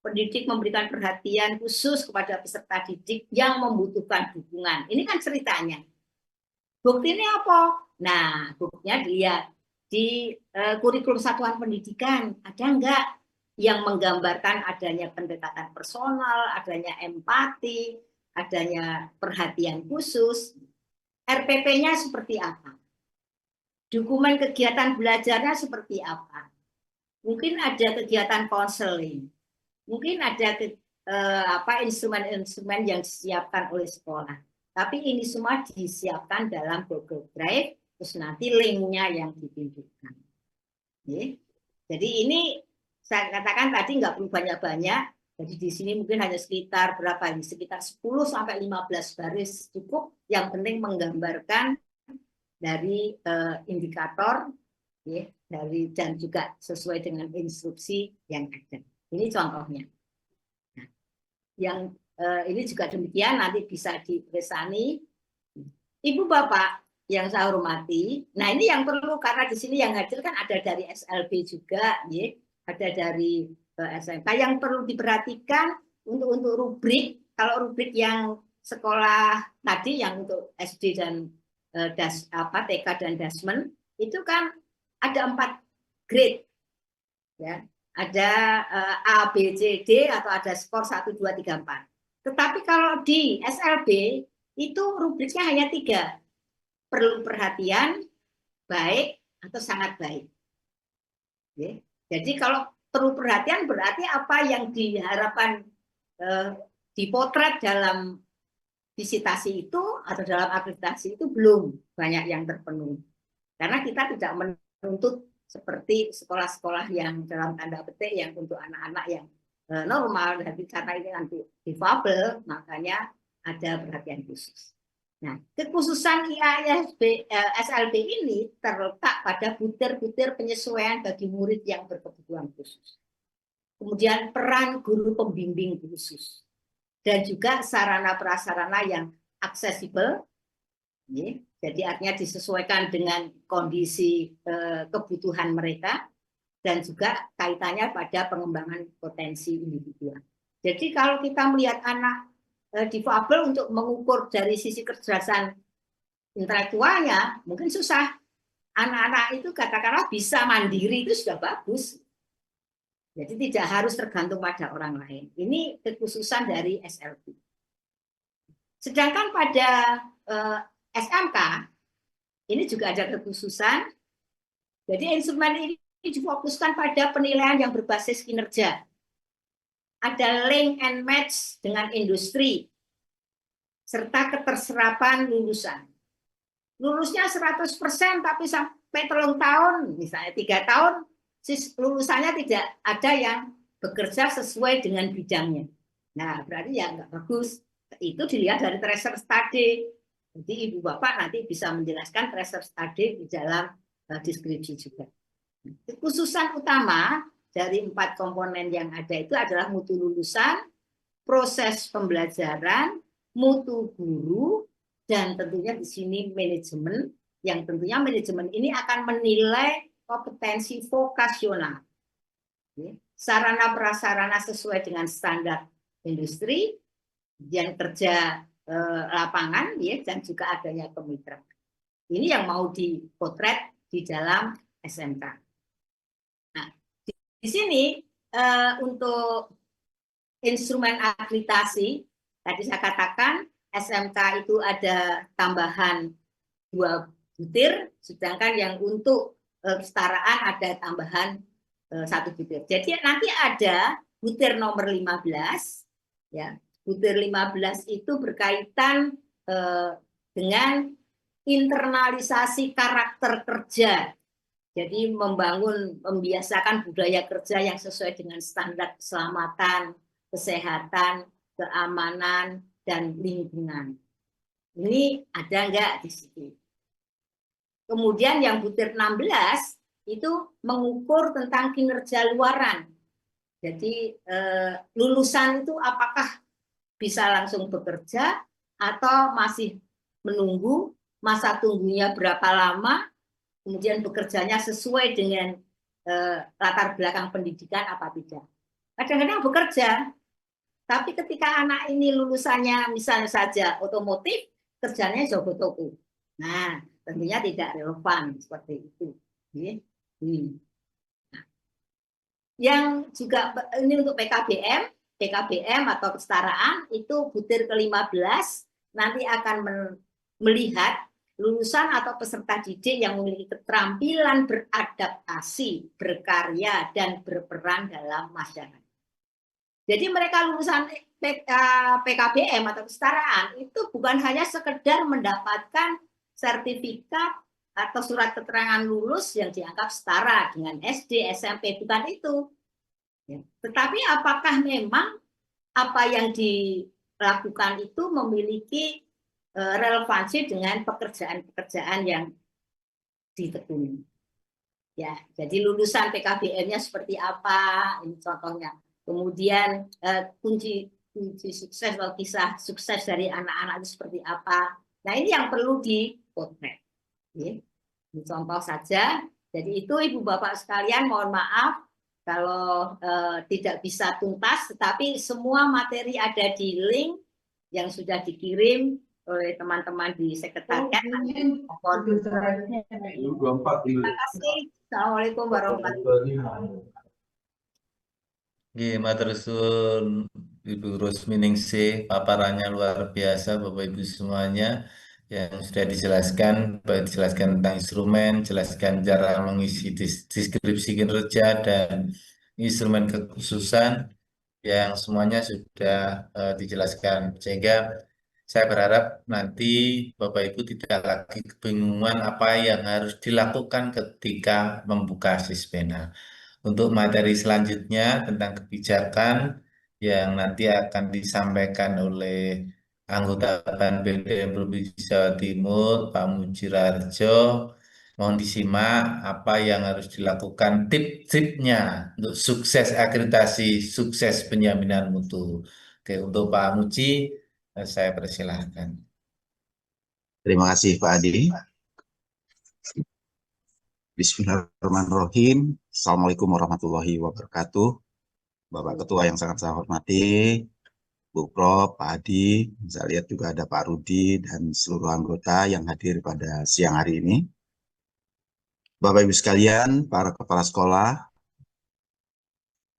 Pendidik memberikan perhatian khusus kepada peserta didik yang membutuhkan dukungan. Ini kan ceritanya. Buktinya apa? Nah, buktinya dilihat di kurikulum satuan pendidikan. Ada enggak yang menggambarkan adanya pendekatan personal, adanya empati, adanya perhatian khusus? RPP-nya seperti apa? Dokumen kegiatan belajarnya seperti apa? Mungkin ada kegiatan konseling. Mungkin ada instrumen-instrumen yang disiapkan oleh sekolah. Tapi ini semua disiapkan dalam Google Drive, terus nanti linknya yang ditunjukkan. Jadi ini saya katakan tadi nggak perlu banyak-banyak. Jadi di sini mungkin hanya sekitar berapa ini? Sekitar 10 sampai 15 baris cukup. Yang penting menggambarkan dari indikator, ya, dan juga sesuai dengan instruksi yang ada. Ini contohnya. Nah, yang ini juga demikian, nanti bisa dipresani. Ibu Bapak yang saya hormati, nah ini yang perlu karena di sini yang hadir kan ada dari SLB juga, ya, ada dari SMK. Yang perlu diperhatikan untuk rubrik, kalau rubrik yang sekolah tadi yang untuk SD dan TK dan Dasmen itu kan ada 4 grade, ya. Ada A, B, C, D atau ada skor 1, 2, 3, 4. Tetapi kalau di SLB itu rubriknya hanya 3, perlu perhatian, baik atau sangat baik. Oke. Jadi kalau perlu perhatian berarti apa yang diharapkan dipotret dalam visitasi itu atau dalam akreditasi itu belum banyak yang terpenuhi. Karena kita tidak menuntut seperti sekolah-sekolah yang dalam tanda petik yang untuk anak-anak yang normal, tapi karena ini nanti difabel, makanya ada perhatian khusus. Nah, kekhususan IASB SLB ini terletak pada butir-butir penyesuaian bagi murid yang berkebutuhan khusus. Kemudian peran guru pembimbing khusus. Dan juga sarana prasarana yang aksesibel, jadi artinya disesuaikan dengan kondisi kebutuhan mereka, dan juga kaitannya pada pengembangan potensi individual. Jadi kalau kita melihat anak difabel untuk mengukur dari sisi kecerdasan intelektualnya, mungkin susah. Anak-anak itu katakanlah bisa mandiri, itu sudah bagus. Jadi tidak harus tergantung pada orang lain. Ini kekhususan dari SLB. Sedangkan pada SMK, ini juga ada kekhususan. Jadi instrumen ini difokuskan pada penilaian yang berbasis kinerja. Ada link and match dengan industri, serta keterserapan lulusan. Lulusnya 100%, tapi sampai 3 tahun, misalnya 3 tahun, lulusannya tidak ada yang bekerja sesuai dengan bidangnya. Nah, berarti ya nggak bagus. Itu dilihat dari tracer study. Jadi Ibu Bapak nanti bisa menjelaskan tracer study di dalam deskripsi juga. Kekhususan utama dari 4 komponen yang ada itu adalah mutu lulusan, proses pembelajaran, mutu guru, dan tentunya di sini manajemen, yang tentunya manajemen ini akan menilai kompetensi vokasional, sarana prasarana sesuai dengan standar industri, dan kerja lapangan, dan juga adanya kemitraan. Ini yang mau dipotret di dalam SMK. Nah, di sini untuk instrumen akreditasi, tadi saya katakan SMK itu ada tambahan 2 butir, sedangkan yang untuk kesetaraan ada tambahan 1 butir. Jadi nanti ada butir nomor 15, ya. Butir 15 itu berkaitan dengan internalisasi karakter kerja. Jadi membiasakan budaya kerja yang sesuai dengan standar keselamatan, kesehatan, keamanan, dan lingkungan. Ini ada enggak di situ? Kemudian yang butir 16 itu mengukur tentang kinerja luaran. Jadi lulusan itu apakah bisa langsung bekerja atau masih menunggu, masa tunggunya berapa lama, kemudian bekerjanya sesuai dengan latar belakang pendidikan apa tidak. Kadang-kadang bekerja, tapi ketika anak ini lulusannya misalnya saja otomotif, kerjanya jogo toko. Nah, tentunya tidak relevan seperti itu. Yang juga ini untuk PKBM atau kesetaraan itu butir ke-15 nanti akan melihat lulusan atau peserta didik yang memiliki keterampilan beradaptasi, berkarya, dan berperan dalam masyarakat. Jadi mereka lulusan PKBM atau kesetaraan itu bukan hanya sekedar mendapatkan sertifikat atau surat keterangan lulus yang dianggap setara dengan SD, SMP, bukan itu. Tetapi apakah memang apa yang dilakukan itu memiliki relevansi dengan pekerjaan-pekerjaan yang ditekuni. Ya, jadi lulusan PKBM-nya seperti apa? Ini contohnya. Kemudian kunci sukses atau kisah sukses dari anak-anak itu seperti apa? Nah, ini yang perlu dipotret. Ini contoh saja. Jadi itu Ibu Bapak sekalian, mohon maaf kalau tidak bisa tuntas, tetapi semua materi ada di link yang sudah dikirim oleh teman-teman di sekretariat. Terima kasih. Assalamualaikum warahmatullahi wabarakatuh. Nggih, matur suwun Ibu Rusminingsih, paparannya luar biasa Bapak Ibu semuanya yang sudah dijelaskan, baik dijelaskan tentang instrumen, jelaskan cara mengisi deskripsi kinerja dan instrumen kekhususan yang semuanya sudah dijelaskan. Sehingga saya berharap nanti Bapak Ibu tidak lagi kebingungan apa yang harus dilakukan ketika membuka Sispena. Untuk materi selanjutnya tentang kebijakan yang nanti akan disampaikan oleh anggota BNPB Provinsi Jawa Timur, Pak Mujirarjo, mohon disimak apa yang harus dilakukan tip-tipnya untuk sukses akreditasi, sukses penjaminan mutu. Oke, untuk Pak Muji, saya persilahkan. Terima kasih Pak Adi. Bismillahirrahmanirrahim. Assalamualaikum warahmatullahi wabarakatuh. Bapak Ketua yang sangat saya hormati, Bu Prof, Pak Adi, saya lihat juga ada Pak Rudi dan seluruh anggota yang hadir pada siang hari ini. Bapak Ibu sekalian, para kepala sekolah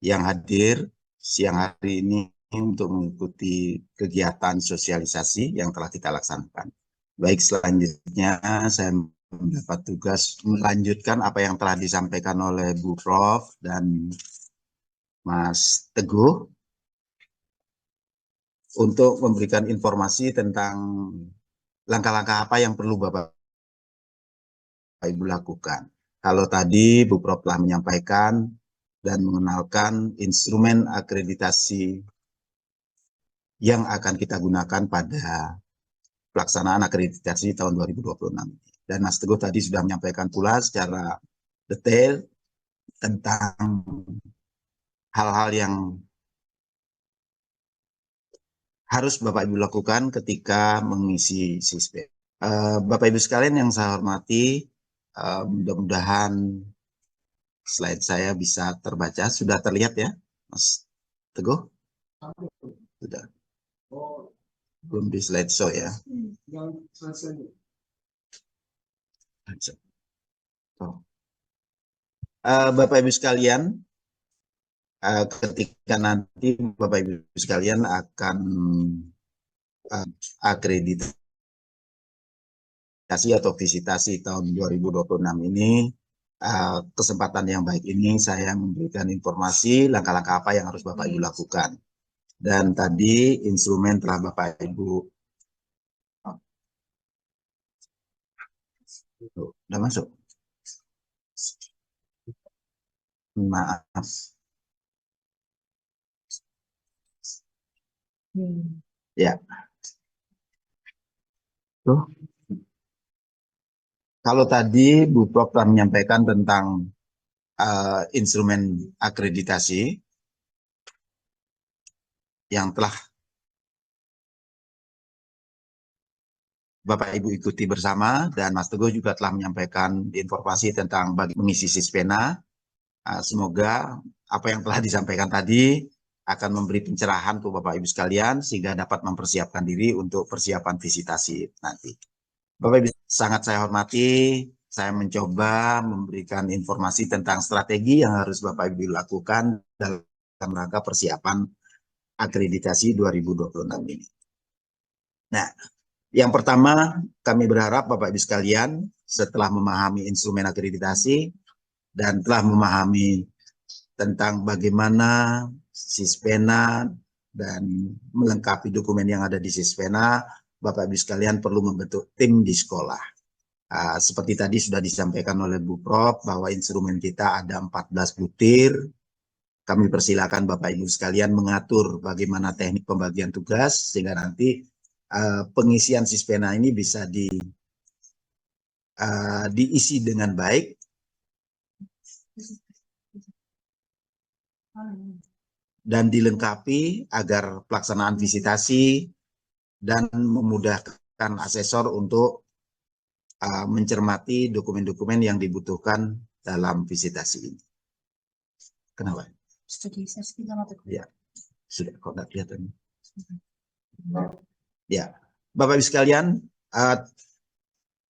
yang hadir siang hari ini untuk mengikuti kegiatan sosialisasi yang telah kita laksanakan. Baik, selanjutnya saya mendapat tugas melanjutkan apa yang telah disampaikan oleh Bu Prof dan Mas Teguh untuk memberikan informasi tentang langkah-langkah apa yang perlu Bapak Ibu lakukan. Kalau tadi Bu Prof telah menyampaikan dan mengenalkan instrumen akreditasi yang akan kita gunakan pada pelaksanaan akreditasi tahun 2026. Dan Mas Teguh tadi sudah menyampaikan pula secara detail tentang hal-hal yang harus Bapak Ibu lakukan ketika mengisi Sispena. Bapak Ibu sekalian yang saya hormati, mudah-mudahan slide saya bisa terbaca. Sudah terlihat ya, Mas Teguh? Sudah. Belum di slide show ya. Bapak Ibu sekalian, ketika nanti Bapak Ibu sekalian akan akreditasi atau visitasi tahun 2026 ini, kesempatan yang baik ini saya memberikan informasi langkah-langkah apa yang harus Bapak Ibu lakukan. Dan tadi instrumen telah Bapak Ibu sudah masuk. Maaf. Ya. Tuh. Kalau tadi Bu Prof telah menyampaikan tentang instrumen akreditasi yang telah Bapak Ibu ikuti bersama, dan Mas Teguh juga telah menyampaikan informasi tentang bagi mengisi Sispena. Semoga apa yang telah disampaikan tadi akan memberi pencerahan untuk Bapak Ibu sekalian sehingga dapat mempersiapkan diri untuk persiapan visitasi nanti. Bapak Ibu sangat saya hormati, saya mencoba memberikan informasi tentang strategi yang harus Bapak Ibu lakukan dalam rangka persiapan akreditasi 2026 ini. Nah, yang pertama, kami berharap Bapak Ibu sekalian setelah memahami instrumen akreditasi dan telah memahami tentang bagaimana Sispena dan melengkapi dokumen yang ada di Sispena, Bapak Ibu sekalian perlu membentuk tim di sekolah. Seperti tadi sudah disampaikan oleh Bu Prof bahwa instrumen kita ada 14 butir. Kami persilakan Bapak Ibu sekalian mengatur bagaimana teknik pembagian tugas sehingga nanti pengisian Sispena ini bisa diisi dengan baik dan dilengkapi agar pelaksanaan visitasi dan memudahkan asesor untuk mencermati dokumen-dokumen yang dibutuhkan dalam visitasi ini. Kenapa? Studi sesi sama tuh. Ya, sudah kok nggak kelihatan. Ya, Bapak Ibu sekalian,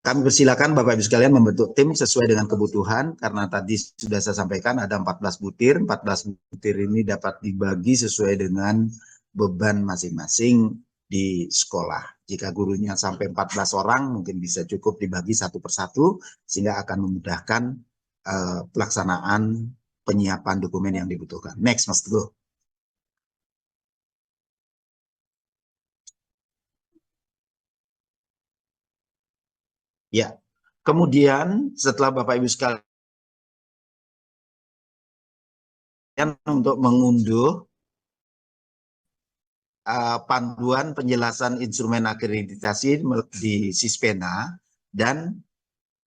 kami persilakan Bapak Ibu sekalian membentuk tim sesuai dengan kebutuhan, karena tadi sudah saya sampaikan ada 14 butir. 14 butir ini dapat dibagi sesuai dengan beban masing-masing di sekolah. Jika gurunya sampai 14 orang, mungkin bisa cukup dibagi satu persatu, sehingga akan memudahkan pelaksanaan penyiapan dokumen yang dibutuhkan. Next, Mas Teguh. Ya, kemudian setelah Bapak Ibu sekalian untuk mengunduh panduan penjelasan instrumen akreditasi di Sispena, dan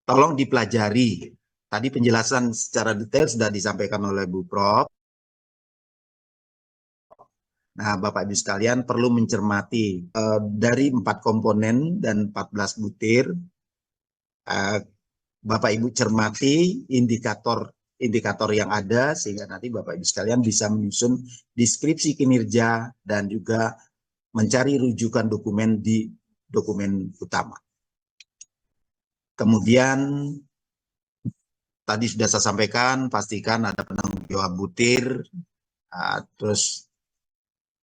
tolong dipelajari. Tadi penjelasan secara detail sudah disampaikan oleh Bu Prof. Nah, Bapak Ibu sekalian perlu mencermati dari 4 komponen dan 14 butir. Bapak Ibu cermati indikator yang ada, sehingga nanti Bapak Ibu sekalian bisa menyusun deskripsi kinerja dan juga mencari rujukan dokumen di dokumen utama. Kemudian tadi sudah saya sampaikan, pastikan ada penanggung jawab butir,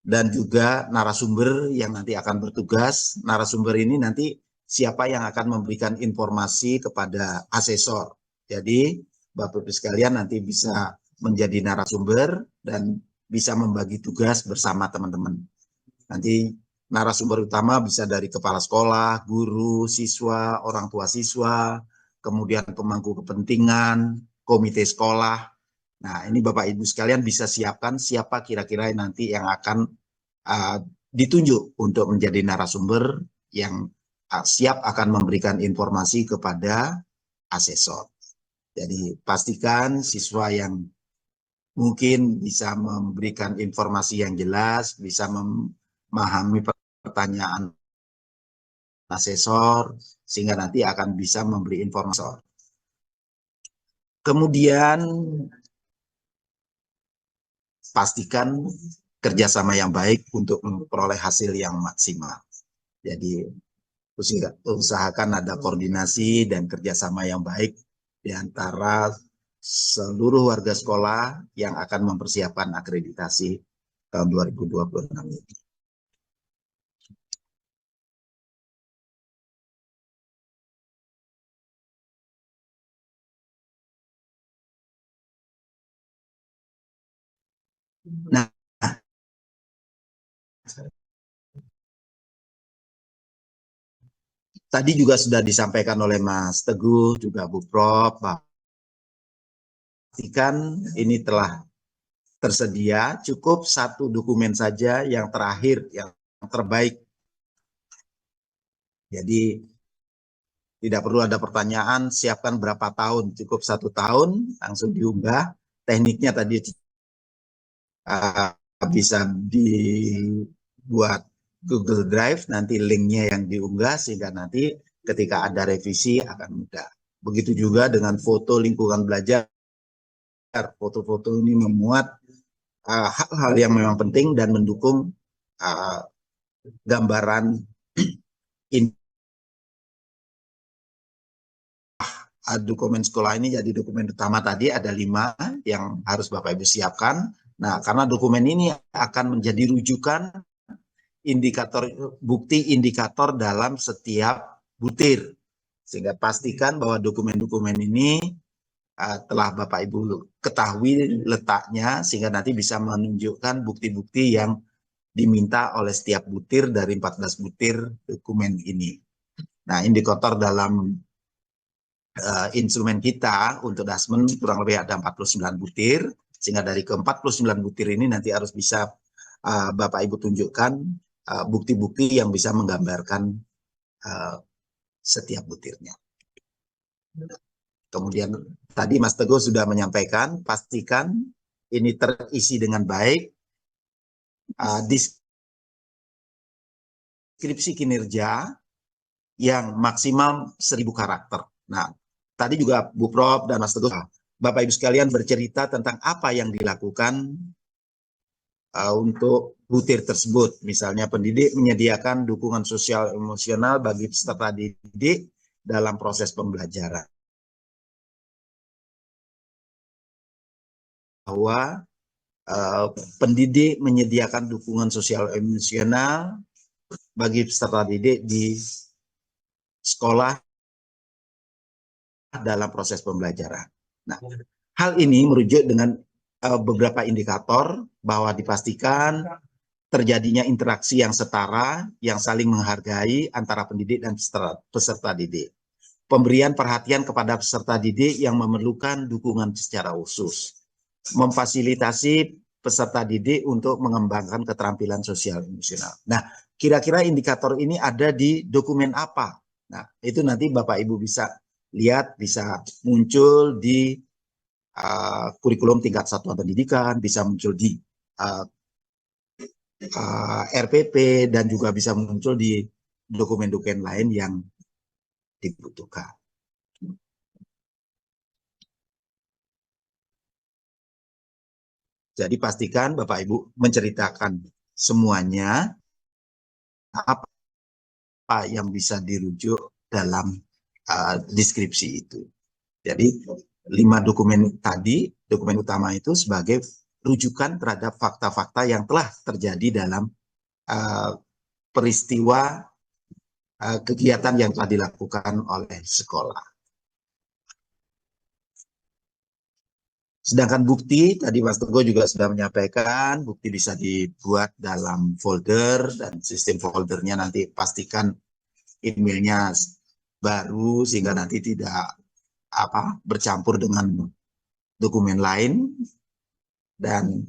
dan juga narasumber yang nanti akan bertugas. Narasumber ini nanti siapa yang akan memberikan informasi kepada asesor. Jadi Bapak Ibu sekalian nanti bisa menjadi narasumber dan bisa membagi tugas bersama teman-teman. Nanti narasumber utama bisa dari kepala sekolah, guru, siswa, orang tua siswa, kemudian pemangku kepentingan, komite sekolah. Nah, ini Bapak Ibu sekalian bisa siapkan siapa kira-kira nanti yang akan ditunjuk untuk menjadi narasumber yang siap akan memberikan informasi kepada asesor. Jadi pastikan siswa yang mungkin bisa memberikan informasi yang jelas, bisa memahami pertanyaan asesor, sehingga nanti akan bisa memberi informasi. Kemudian pastikan kerjasama yang baik untuk memperoleh hasil yang maksimal. Jadi usahakan ada koordinasi dan kerjasama yang baik di antara seluruh warga sekolah yang akan mempersiapkan akreditasi tahun 2026 ini. Nah, tadi juga sudah disampaikan oleh Mas Teguh, juga Bu Prof, pastikan ini telah tersedia, cukup satu dokumen saja yang terakhir, yang terbaik. Jadi tidak perlu ada pertanyaan, siapkan berapa tahun, cukup 1 tahun, langsung diunggah. Tekniknya tadi bisa dibuat Google Drive, nanti linknya yang diunggah, sehingga nanti ketika ada revisi akan mudah. Begitu juga dengan foto lingkungan belajar. Foto-foto ini memuat hal-hal yang memang penting dan mendukung gambaran dokumen sekolah ini. Jadi dokumen utama tadi ada 5 yang harus Bapak Ibu siapkan. Nah, karena dokumen ini akan menjadi rujukan bukti indikator dalam setiap butir. Sehingga pastikan bahwa dokumen-dokumen ini telah Bapak Ibu ketahui letaknya, sehingga nanti bisa menunjukkan bukti-bukti yang diminta oleh setiap butir dari 14 butir dokumen ini. Nah, indikator dalam instrumen kita untuk dasmen kurang lebih ada 49 butir, sehingga dari ke-49 butir ini nanti harus bisa Bapak Ibu tunjukkan bukti-bukti yang bisa menggambarkan setiap butirnya. Kemudian tadi Mas Teguh sudah menyampaikan, pastikan ini terisi dengan baik, deskripsi kinerja yang maksimal 1000 karakter. Nah, tadi juga Bu Prof dan Mas Teguh Bapak Ibu sekalian bercerita tentang apa yang dilakukan untuk butir tersebut. Misalnya pendidik menyediakan dukungan sosial emosional bagi peserta didik dalam proses pembelajaran. Bahwa pendidik menyediakan dukungan sosial emosional bagi peserta didik di sekolah dalam proses pembelajaran. Nah, hal ini merujuk dengan beberapa indikator bahwa dipastikan terjadinya interaksi yang setara, yang saling menghargai antara pendidik dan peserta didik. Pemberian perhatian kepada peserta didik yang memerlukan dukungan secara khusus. Memfasilitasi peserta didik untuk mengembangkan keterampilan sosial emosional. Nah, kira-kira indikator ini ada di dokumen apa? Nah, itu nanti Bapak Ibu bisa lihat, bisa muncul di kurikulum tingkat satuan pendidikan, bisa muncul di RPP, dan juga bisa muncul di dokumen-dokumen lain yang dibutuhkan. Jadi pastikan Bapak Ibu menceritakan semuanya apa yang bisa dirujuk dalam deskripsi itu. Jadi 5 dokumen tadi, dokumen utama itu sebagai rujukan terhadap fakta-fakta yang telah terjadi dalam peristiwa kegiatan yang telah dilakukan oleh sekolah. Sedangkan bukti, tadi Mas Teguh juga sudah menyampaikan, bukti bisa dibuat dalam folder, dan sistem foldernya nanti pastikan emailnya baru, sehingga nanti tidak bercampur dengan dokumen lain, dan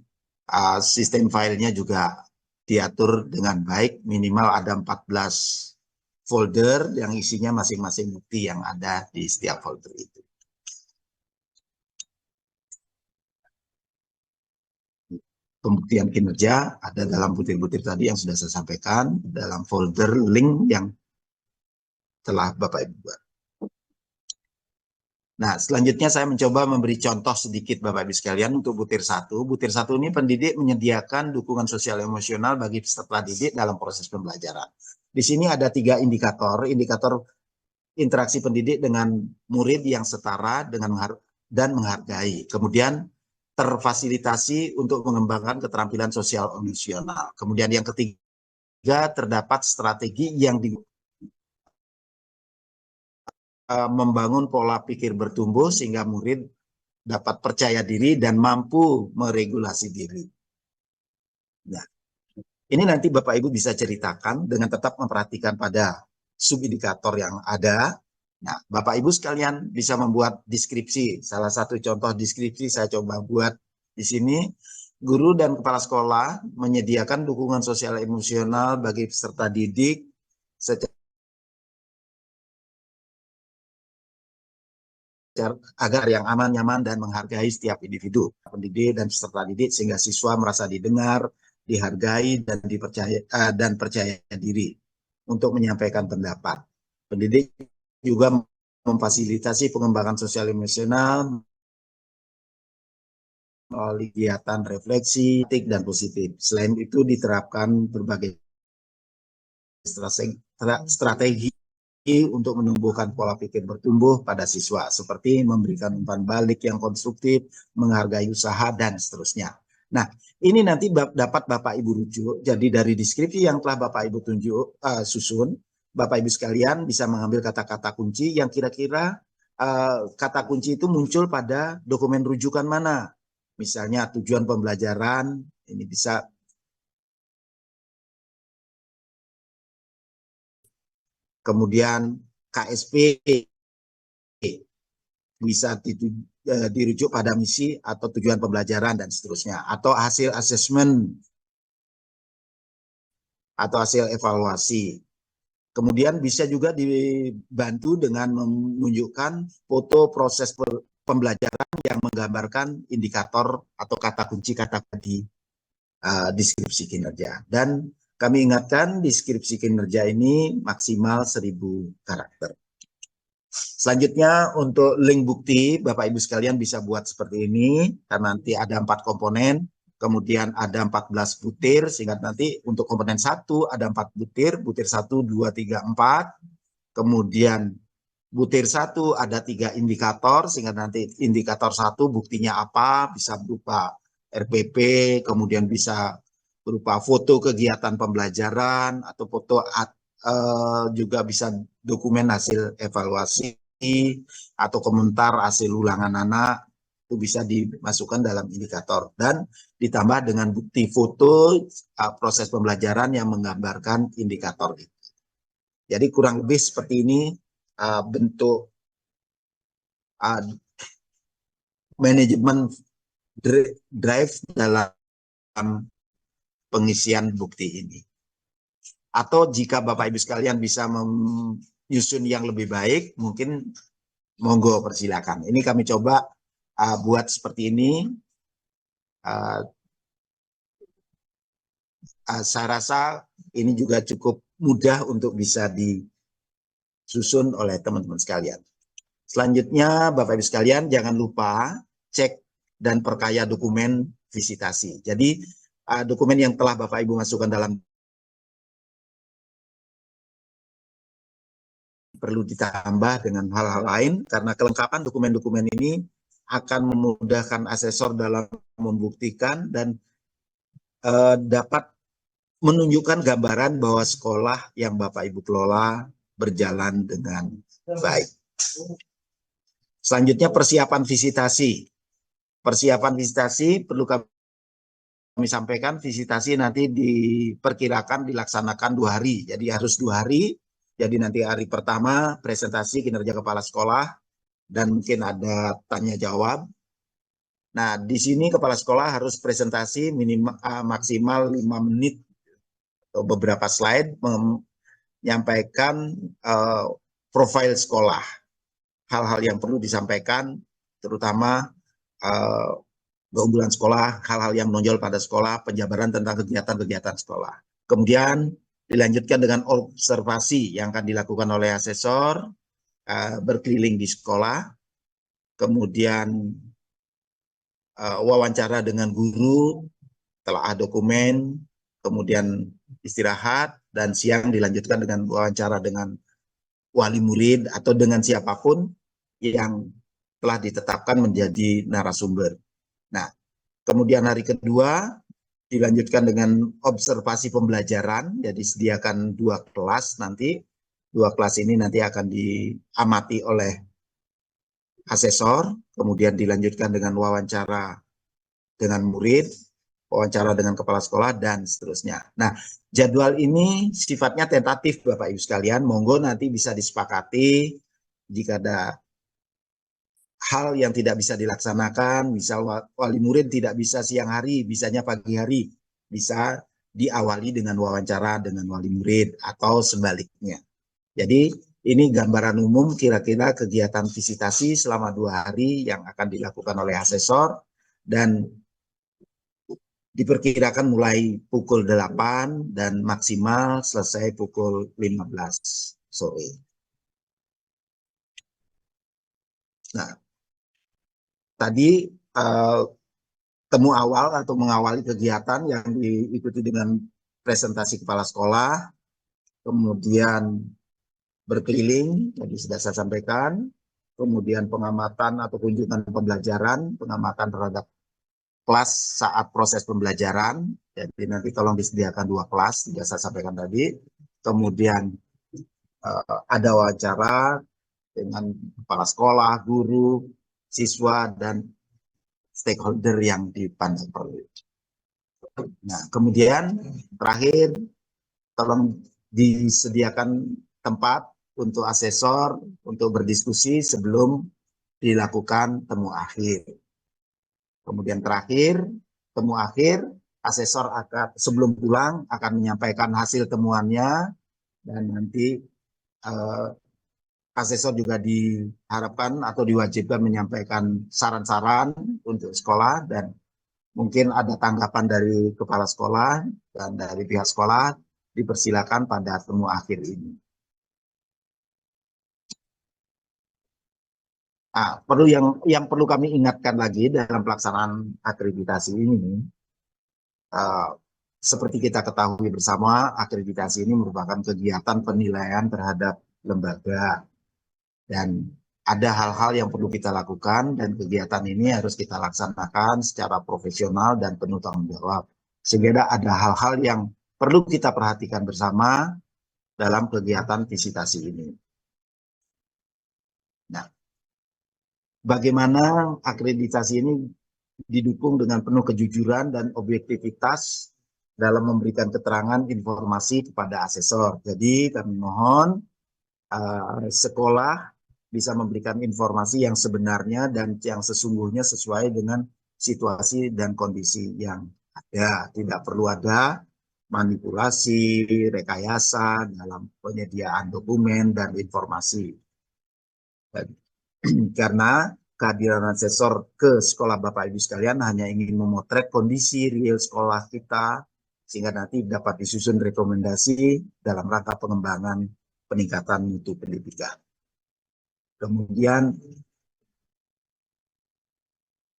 sistem filenya juga diatur dengan baik, minimal ada 14 folder yang isinya masing-masing bukti yang ada di setiap folder itu. Pembuktian kinerja ada dalam butir-butir tadi yang sudah saya sampaikan, dalam folder link yang telah Bapak Ibu buat. Nah, selanjutnya saya mencoba memberi contoh sedikit Bapak Ibu sekalian untuk butir 1. Butir 1 ini pendidik menyediakan dukungan sosial emosional bagi peserta didik dalam proses pembelajaran. Di sini ada 3 indikator, indikator interaksi pendidik dengan murid yang setara dan menghargai. Kemudian terfasilitasi untuk mengembangkan keterampilan sosial emosional. Kemudian yang ketiga, terdapat strategi yang membangun pola pikir bertumbuh sehingga murid dapat percaya diri dan mampu meregulasi diri. Nah, ini nanti Bapak Ibu bisa ceritakan dengan tetap memperhatikan pada subindikator yang ada. Nah, Bapak Ibu sekalian bisa membuat deskripsi. Salah satu contoh deskripsi saya coba buat di sini. Guru dan kepala sekolah menyediakan dukungan sosial emosional bagi peserta didik agar yang aman, nyaman, dan menghargai setiap individu, pendidik dan peserta didik, sehingga siswa merasa didengar, dihargai, dan percaya diri untuk menyampaikan pendapat. Pendidik juga memfasilitasi pengembangan sosial emosional melalui kegiatan refleksi, dan positif. Selain itu diterapkan berbagai strategi untuk menumbuhkan pola pikir bertumbuh pada siswa, seperti memberikan umpan balik yang konstruktif, menghargai usaha, dan seterusnya. Nah, ini nanti dapat Bapak Ibu rujuk. Jadi dari deskripsi yang telah Bapak Ibu susun, Bapak Ibu sekalian bisa mengambil kata-kata kunci yang kira-kira kata kunci itu muncul pada dokumen rujukan mana. Misalnya tujuan pembelajaran, ini bisa kemudian KSP bisa dirujuk pada misi atau tujuan pembelajaran dan seterusnya, atau hasil asesmen atau hasil evaluasi. Kemudian bisa juga dibantu dengan menunjukkan foto proses pembelajaran yang menggambarkan indikator atau kata kunci di deskripsi kinerja. Dan kami ingatkan deskripsi kinerja ini maksimal 1000 karakter. Selanjutnya untuk link bukti, Bapak Ibu sekalian bisa buat seperti ini, karena nanti ada 4 komponen, kemudian ada 14 butir, sehingga nanti untuk komponen 1 ada 4 butir, butir 1, 2, 3, 4, kemudian butir 1 ada 3 indikator, sehingga nanti indikator 1 buktinya apa, bisa berupa RPP, kemudian bisa berupa foto kegiatan pembelajaran, atau foto juga bisa dokumen hasil evaluasi, atau komentar hasil ulangan anak, itu bisa dimasukkan dalam indikator. Dan ditambah dengan bukti foto proses pembelajaran yang menggambarkan indikator itu. Jadi kurang lebih seperti ini bentuk manajemen drive dalam pengisian bukti ini. Atau jika Bapak Ibu sekalian bisa menyusun yang lebih baik, mungkin monggo persilakan. Ini kami coba buat seperti ini. Saya rasa ini juga cukup mudah untuk bisa disusun oleh teman-teman sekalian. Selanjutnya, Bapak Ibu sekalian, jangan lupa cek dan perkaya dokumen visitasi. Jadi, dokumen yang telah Bapak Ibu masukkan dalam perlu ditambah dengan hal-hal lain, karena kelengkapan dokumen-dokumen ini akan memudahkan asesor dalam membuktikan dan dapat menunjukkan gambaran bahwa sekolah yang Bapak Ibu kelola berjalan dengan baik. Selanjutnya persiapan visitasi. Persiapan visitasi perlu kami sampaikan, visitasi nanti diperkirakan dilaksanakan 2 hari. Jadi harus 2 hari. Jadi nanti hari pertama presentasi kinerja kepala sekolah dan mungkin ada tanya jawab. Nah, di sini kepala sekolah harus presentasi minimal maksimal 5 menit atau beberapa slide menyampaikan profil sekolah. Hal-hal yang perlu disampaikan, terutama keunggulan sekolah, hal-hal yang menonjol pada sekolah, penjabaran tentang kegiatan-kegiatan sekolah. Kemudian dilanjutkan dengan observasi yang akan dilakukan oleh asesor, berkeliling di sekolah, kemudian wawancara dengan guru, telah dokumen, kemudian istirahat, dan siang dilanjutkan dengan wawancara dengan wali murid atau dengan siapapun yang telah ditetapkan menjadi narasumber. Nah, kemudian hari kedua dilanjutkan dengan observasi pembelajaran, jadi sediakan 2 kelas nanti. 2 kelas ini nanti akan diamati oleh asesor, kemudian dilanjutkan dengan wawancara dengan murid, wawancara dengan kepala sekolah, dan seterusnya. Nah, jadwal ini sifatnya tentatif Bapak Ibu sekalian, monggo nanti bisa disepakati jika ada hal yang tidak bisa dilaksanakan, misal wali murid tidak bisa siang hari, bisanya pagi hari, bisa diawali dengan wawancara dengan wali murid atau sebaliknya. Jadi ini gambaran umum kira-kira kegiatan visitasi selama 2 hari yang akan dilakukan oleh asesor dan diperkirakan mulai pukul 8 dan maksimal selesai pukul 15 sore. Nah, tadi temu awal atau mengawali kegiatan yang diikuti dengan presentasi kepala sekolah, kemudian berkeliling, tadi sudah saya sampaikan, kemudian pengamatan atau kunjungan pembelajaran, pengamatan terhadap kelas saat proses pembelajaran, jadi nanti tolong disediakan 2 kelas, sudah saya sampaikan tadi, kemudian ada wawancara dengan kepala sekolah, guru, siswa, dan stakeholder yang dipandang perlu. Nah, kemudian terakhir, tolong disediakan tempat untuk asesor untuk berdiskusi sebelum dilakukan temu akhir. Kemudian terakhir, temu akhir, asesor akan sebelum pulang akan menyampaikan hasil temuannya, dan nanti asesor juga diharapkan atau diwajibkan menyampaikan saran-saran untuk sekolah, dan mungkin ada tanggapan dari kepala sekolah dan dari pihak sekolah, dipersilakan pada temu akhir ini. yang perlu kami ingatkan lagi dalam pelaksanaan akreditasi ini, seperti kita ketahui bersama, akreditasi ini merupakan kegiatan penilaian terhadap lembaga dan ada hal-hal yang perlu kita lakukan dan kegiatan ini harus kita laksanakan secara profesional dan penuh tanggung jawab. Sehingga ada hal-hal yang perlu kita perhatikan bersama dalam kegiatan visitasi ini. Nah, bagaimana akreditasi ini didukung dengan penuh kejujuran dan objektivitas dalam memberikan keterangan informasi kepada asesor. Jadi kami mohon sekolah bisa memberikan informasi yang sebenarnya dan yang sesungguhnya sesuai dengan situasi dan kondisi yang ada. Tidak perlu ada manipulasi, rekayasa dalam penyediaan dokumen dan informasi. Karena kehadiran asesor ke sekolah Bapak Ibu sekalian hanya ingin memotret kondisi real sekolah kita, sehingga nanti dapat disusun rekomendasi dalam rangka pengembangan peningkatan mutu pendidikan. Kemudian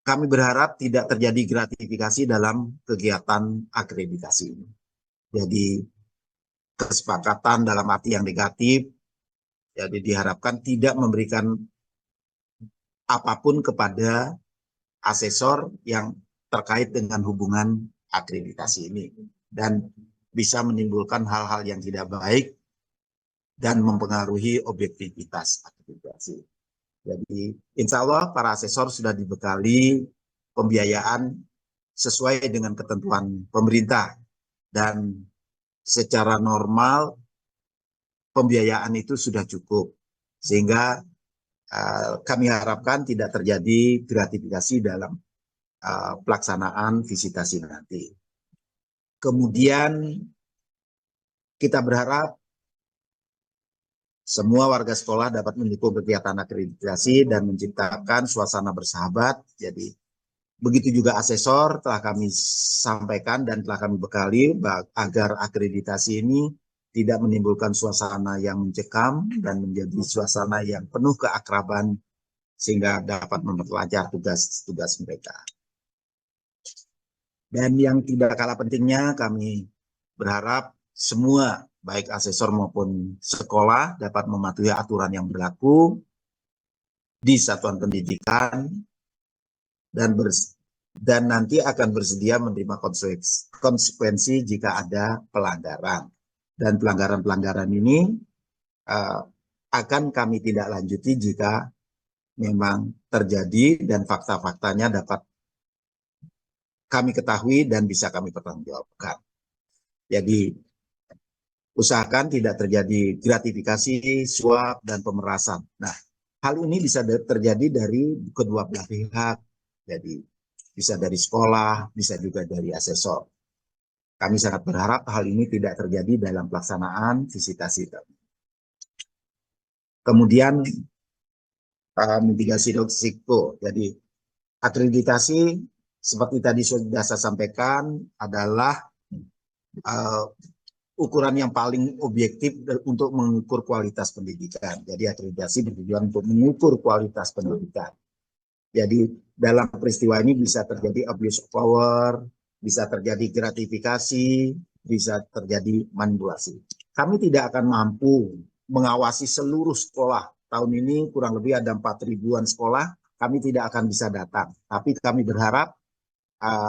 kami berharap tidak terjadi gratifikasi dalam kegiatan akreditasi ini. Jadi kesepakatan dalam arti yang negatif, jadi diharapkan tidak memberikan apapun kepada asesor yang terkait dengan hubungan akreditasi ini. Dan bisa menimbulkan hal-hal yang tidak baik dan mempengaruhi objektivitas akreditasi. Jadi insya Allah para asesor sudah dibekali pembiayaan sesuai dengan ketentuan pemerintah dan secara normal pembiayaan itu sudah cukup sehingga kami harapkan tidak terjadi gratifikasi dalam pelaksanaan visitasi nanti. Kemudian kita berharap semua warga sekolah dapat mendukung kegiatan akreditasi dan menciptakan suasana bersahabat. Jadi begitu juga asesor telah kami sampaikan dan telah kami bekali agar akreditasi ini tidak menimbulkan suasana yang mencekam dan menjadi suasana yang penuh keakraban sehingga dapat memperlancar tugas-tugas mereka. Dan yang tidak kalah pentingnya kami berharap semua baik asesor maupun sekolah dapat mematuhi aturan yang berlaku di satuan pendidikan dan nanti akan bersedia menerima konsekuensi jika ada pelanggaran. Dan pelanggaran-pelanggaran ini akan kami tidak lanjuti jika memang terjadi dan fakta-faktanya dapat kami ketahui dan bisa kami pertanggungjawabkan. Jadi usahakan tidak terjadi gratifikasi, suap, dan pemerasan. Nah, hal ini bisa terjadi dari kedua belah pihak. Jadi bisa dari sekolah, bisa juga dari asesor. Kami sangat berharap hal ini tidak terjadi dalam pelaksanaan visitasi kami. Kemudian mitigasi risiko. Jadi akreditasi seperti tadi sudah saya sampaikan adalah ukuran yang paling objektif untuk mengukur kualitas pendidikan. Jadi akreditasi bertujuan untuk mengukur kualitas pendidikan. Jadi dalam peristiwa ini bisa terjadi abuse of power, bisa terjadi gratifikasi, bisa terjadi manipulasi. Kami tidak akan mampu mengawasi seluruh sekolah. Tahun ini kurang lebih ada 4.000-an sekolah, kami tidak akan bisa datang. Tapi kami berharap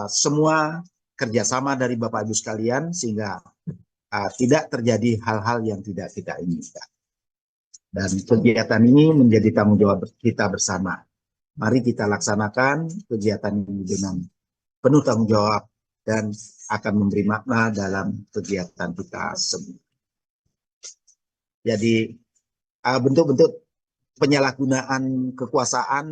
semua kerjasama dari Bapak Ibu sekalian sehingga tidak terjadi hal-hal yang tidak kita inginkan. Dan kegiatan ini menjadi tanggung jawab kita bersama. Mari kita laksanakan kegiatan ini dengan penuh tanggung jawab dan akan memberi makna dalam kegiatan kita semua. Jadi bentuk-bentuk penyalahgunaan kekuasaan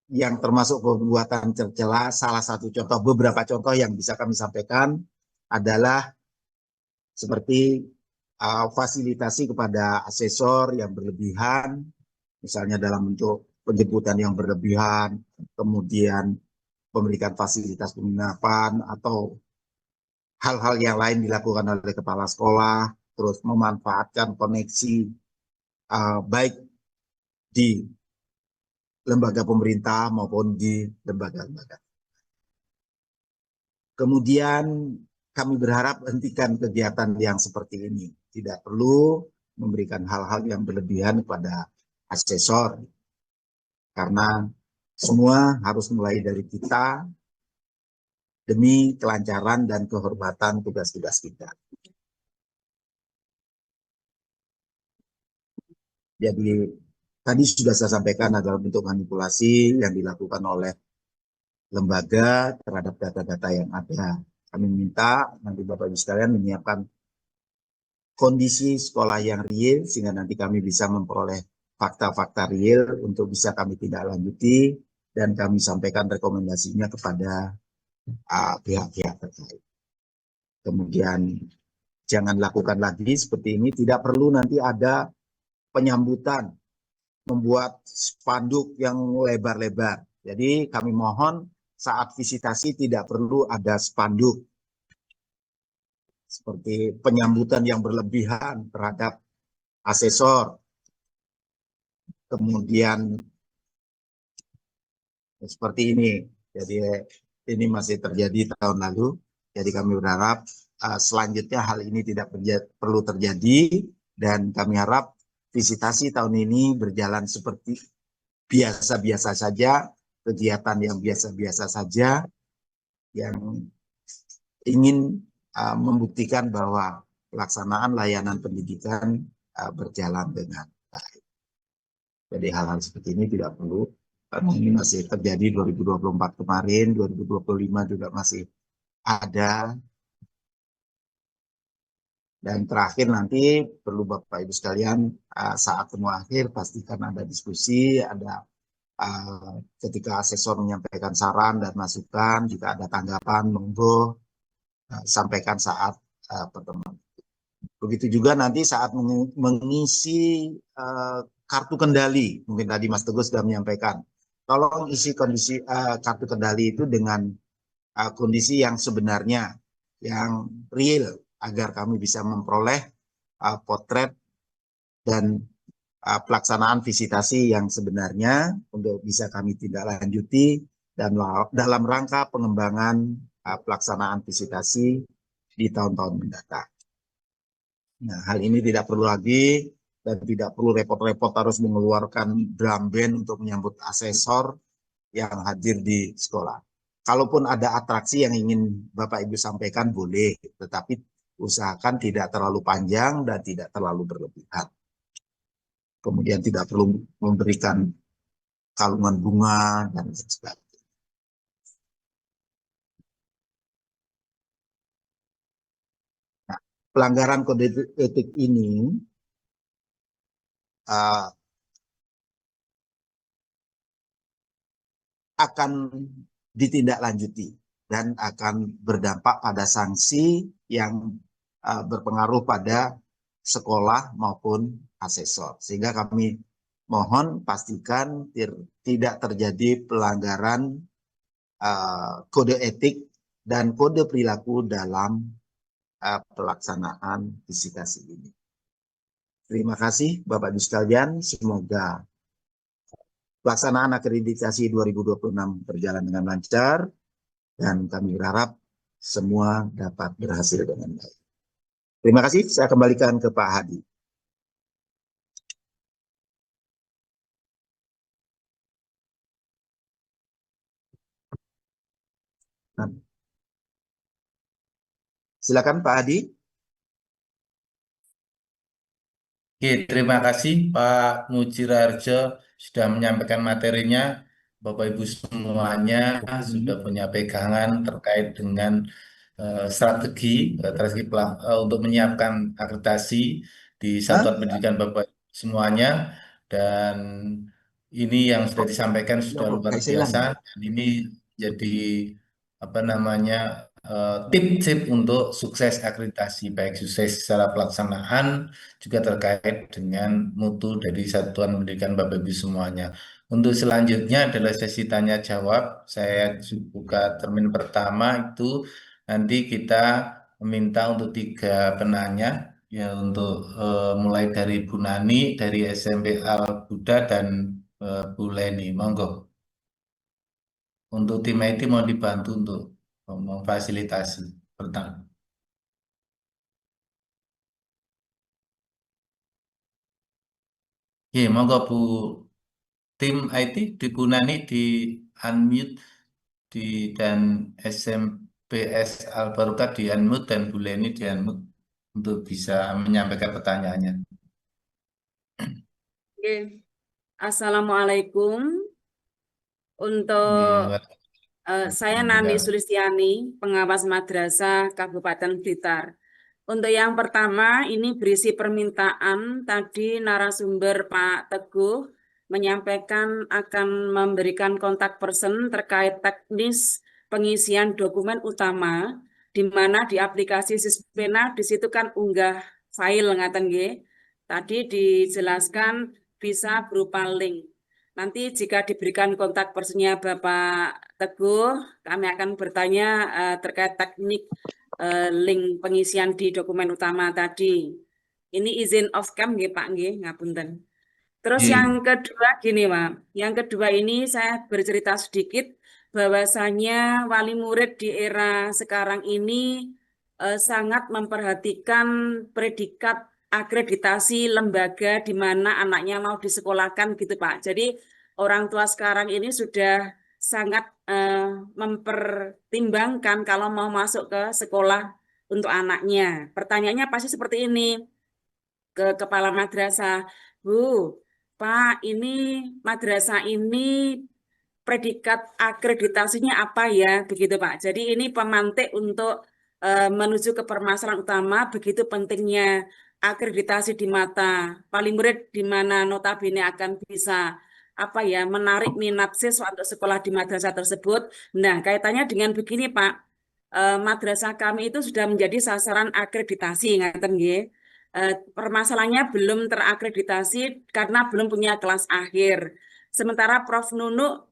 yang termasuk perbuatan tercela, salah satu contoh, beberapa contoh yang bisa kami sampaikan adalah seperti fasilitasi kepada asesor yang berlebihan, misalnya dalam bentuk penjemputan yang berlebihan, kemudian memberikan fasilitas penginapan atau hal-hal yang lain dilakukan oleh kepala sekolah, terus memanfaatkan koneksi baik di lembaga pemerintah maupun di lembaga-lembaga. Kemudian kami berharap hentikan kegiatan yang seperti ini. Tidak perlu memberikan hal-hal yang berlebihan kepada asesor, karena semua harus mulai dari kita demi kelancaran dan kehormatan tugas-tugas kita. Jadi tadi sudah saya sampaikan adalah bentuk manipulasi yang dilakukan oleh lembaga terhadap data-data yang ada. Kami minta nanti Bapak Ibu sekalian menyiapkan kondisi sekolah yang real sehingga nanti kami bisa memperoleh fakta-fakta real untuk bisa kami tindak lanjuti dan kami sampaikan rekomendasinya kepada pihak-pihak terkait. Kemudian jangan lakukan lagi seperti ini, tidak perlu nanti ada penyambutan, membuat spanduk yang lebar-lebar. Jadi kami mohon saat visitasi tidak perlu ada spanduk seperti penyambutan yang berlebihan terhadap asesor. Kemudian seperti ini. Jadi ini masih terjadi tahun lalu. Jadi kami berharap selanjutnya hal ini tidak perlu terjadi dan kami harap visitasi tahun ini berjalan seperti biasa-biasa saja, kegiatan yang biasa-biasa saja, yang ingin membuktikan bahwa pelaksanaan layanan pendidikan berjalan dengan baik. Jadi hal-hal seperti ini tidak perlu, karena ini masih terjadi 2024 kemarin, 2025 juga masih ada. Dan terakhir nanti perlu Bapak Ibu sekalian saat temu akhir pastikan ada diskusi, ada ketika asesor menyampaikan saran dan masukan, jika ada tanggapan monggo sampaikan saat pertemuan. Begitu juga nanti saat mengisi kartu kendali, mungkin tadi Mas Teguh sudah menyampaikan, tolong isi kondisi kartu kendali itu dengan kondisi yang sebenarnya, yang real, agar kami bisa memperoleh potret dan pelaksanaan visitasi yang sebenarnya untuk bisa kami tindak lanjuti dan dalam rangka pengembangan pelaksanaan visitasi di tahun-tahun mendatang. Nah, hal ini tidak perlu lagi dan tidak perlu repot-repot harus mengeluarkan drum band untuk menyambut asesor yang hadir di sekolah. Kalaupun ada atraksi yang ingin Bapak Ibu sampaikan boleh, tetapi usahakan tidak terlalu panjang dan tidak terlalu berlebihan. Kemudian tidak perlu memberikan kalungan bunga dan sebagainya. Nah, pelanggaran kode etik ini akan ditindaklanjuti dan akan berdampak pada sanksi yang berpengaruh pada sekolah maupun asesor. Sehingga kami mohon pastikan tidak terjadi pelanggaran kode etik dan kode perilaku dalam pelaksanaan visitasi ini. Terima kasih Bapak Ibu sekalian, semoga pelaksanaan akreditasi 2026 berjalan dengan lancar dan kami berharap semua dapat berhasil dengan baik. Terima kasih, saya kembalikan ke Pak Hadi. Silakan Pak Hadi. Oke, terima kasih Pak Mujirarjo sudah menyampaikan materinya. Bapak Ibu semuanya sudah punya pegangan terkait dengan strategi untuk menyiapkan akreditasi di satuan pendidikan Bapak Ibu semuanya, dan ini yang sudah disampaikan sudah luar biasa. Dan ini jadi apa namanya tip-tip untuk sukses akreditasi, baik sukses secara pelaksanaan juga terkait dengan mutu dari satuan pendidikan Bapak Ibu semuanya. Untuk selanjutnya adalah sesi tanya jawab. Saya buka termin pertama itu nanti kita meminta untuk 3 penanya, ya, untuk mulai dari Bu Nani dari SMP Al Huda dan Bu Leni, monggo. Untuk tim IT mau dibantu untuk memfasilitasi pertanyaan. Ya, monggo Bu tim IT digunani di unmute di dan SMPS Al Barokah di unmute dan Bu Leni di unmute untuk bisa menyampaikan pertanyaannya. Oke. Assalamualaikum. Nggih, Untuk saya Nani Sulistiani, pengawas madrasah Kabupaten Blitar. Untuk yang pertama, ini berisi permintaan tadi narasumber Pak Teguh menyampaikan akan memberikan kontak person terkait teknis pengisian dokumen utama, di mana di aplikasi Sispena di situ kan unggah file ngaten nggih. Tadi dijelaskan bisa berupa link. Nanti jika diberikan kontak personnya Bapak Teguh, kami akan bertanya terkait teknik link pengisian di dokumen utama tadi. Ini izin off cam nggih Pak nggih, ngapunten. Terus yang kedua gini Pak, yang kedua ini saya bercerita sedikit bahwasanya wali murid di era sekarang ini sangat memperhatikan predikat akreditasi lembaga di mana anaknya mau disekolahkan gitu Pak. Jadi orang tua sekarang ini sudah sangat mempertimbangkan kalau mau masuk ke sekolah untuk anaknya. Pertanyaannya pasti seperti ini ke kepala madrasah, Bu, Pak, ini madrasah ini predikat akreditasinya apa ya, begitu Pak. Jadi ini pemantik untuk menuju ke permasalahan utama, begitu pentingnya akreditasi di mata wali murid di mana notabene akan bisa apa ya menarik minat siswa untuk sekolah di madrasah tersebut. Nah, kaitannya dengan begini Pak, madrasah kami itu sudah menjadi sasaran akreditasi, ngaten nggih. Permasalahannya belum terakreditasi karena belum punya kelas akhir. Sementara Prof. Nunu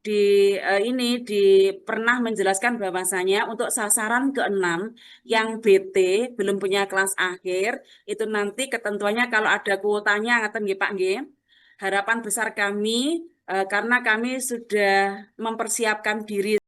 pernah menjelaskan bahwasanya untuk sasaran ke-6 yang BT belum punya kelas akhir, itu nanti ketentuannya kalau ada kuotanya, ngaten nggih Pak nggih. Harapan besar kami karena kami sudah mempersiapkan diri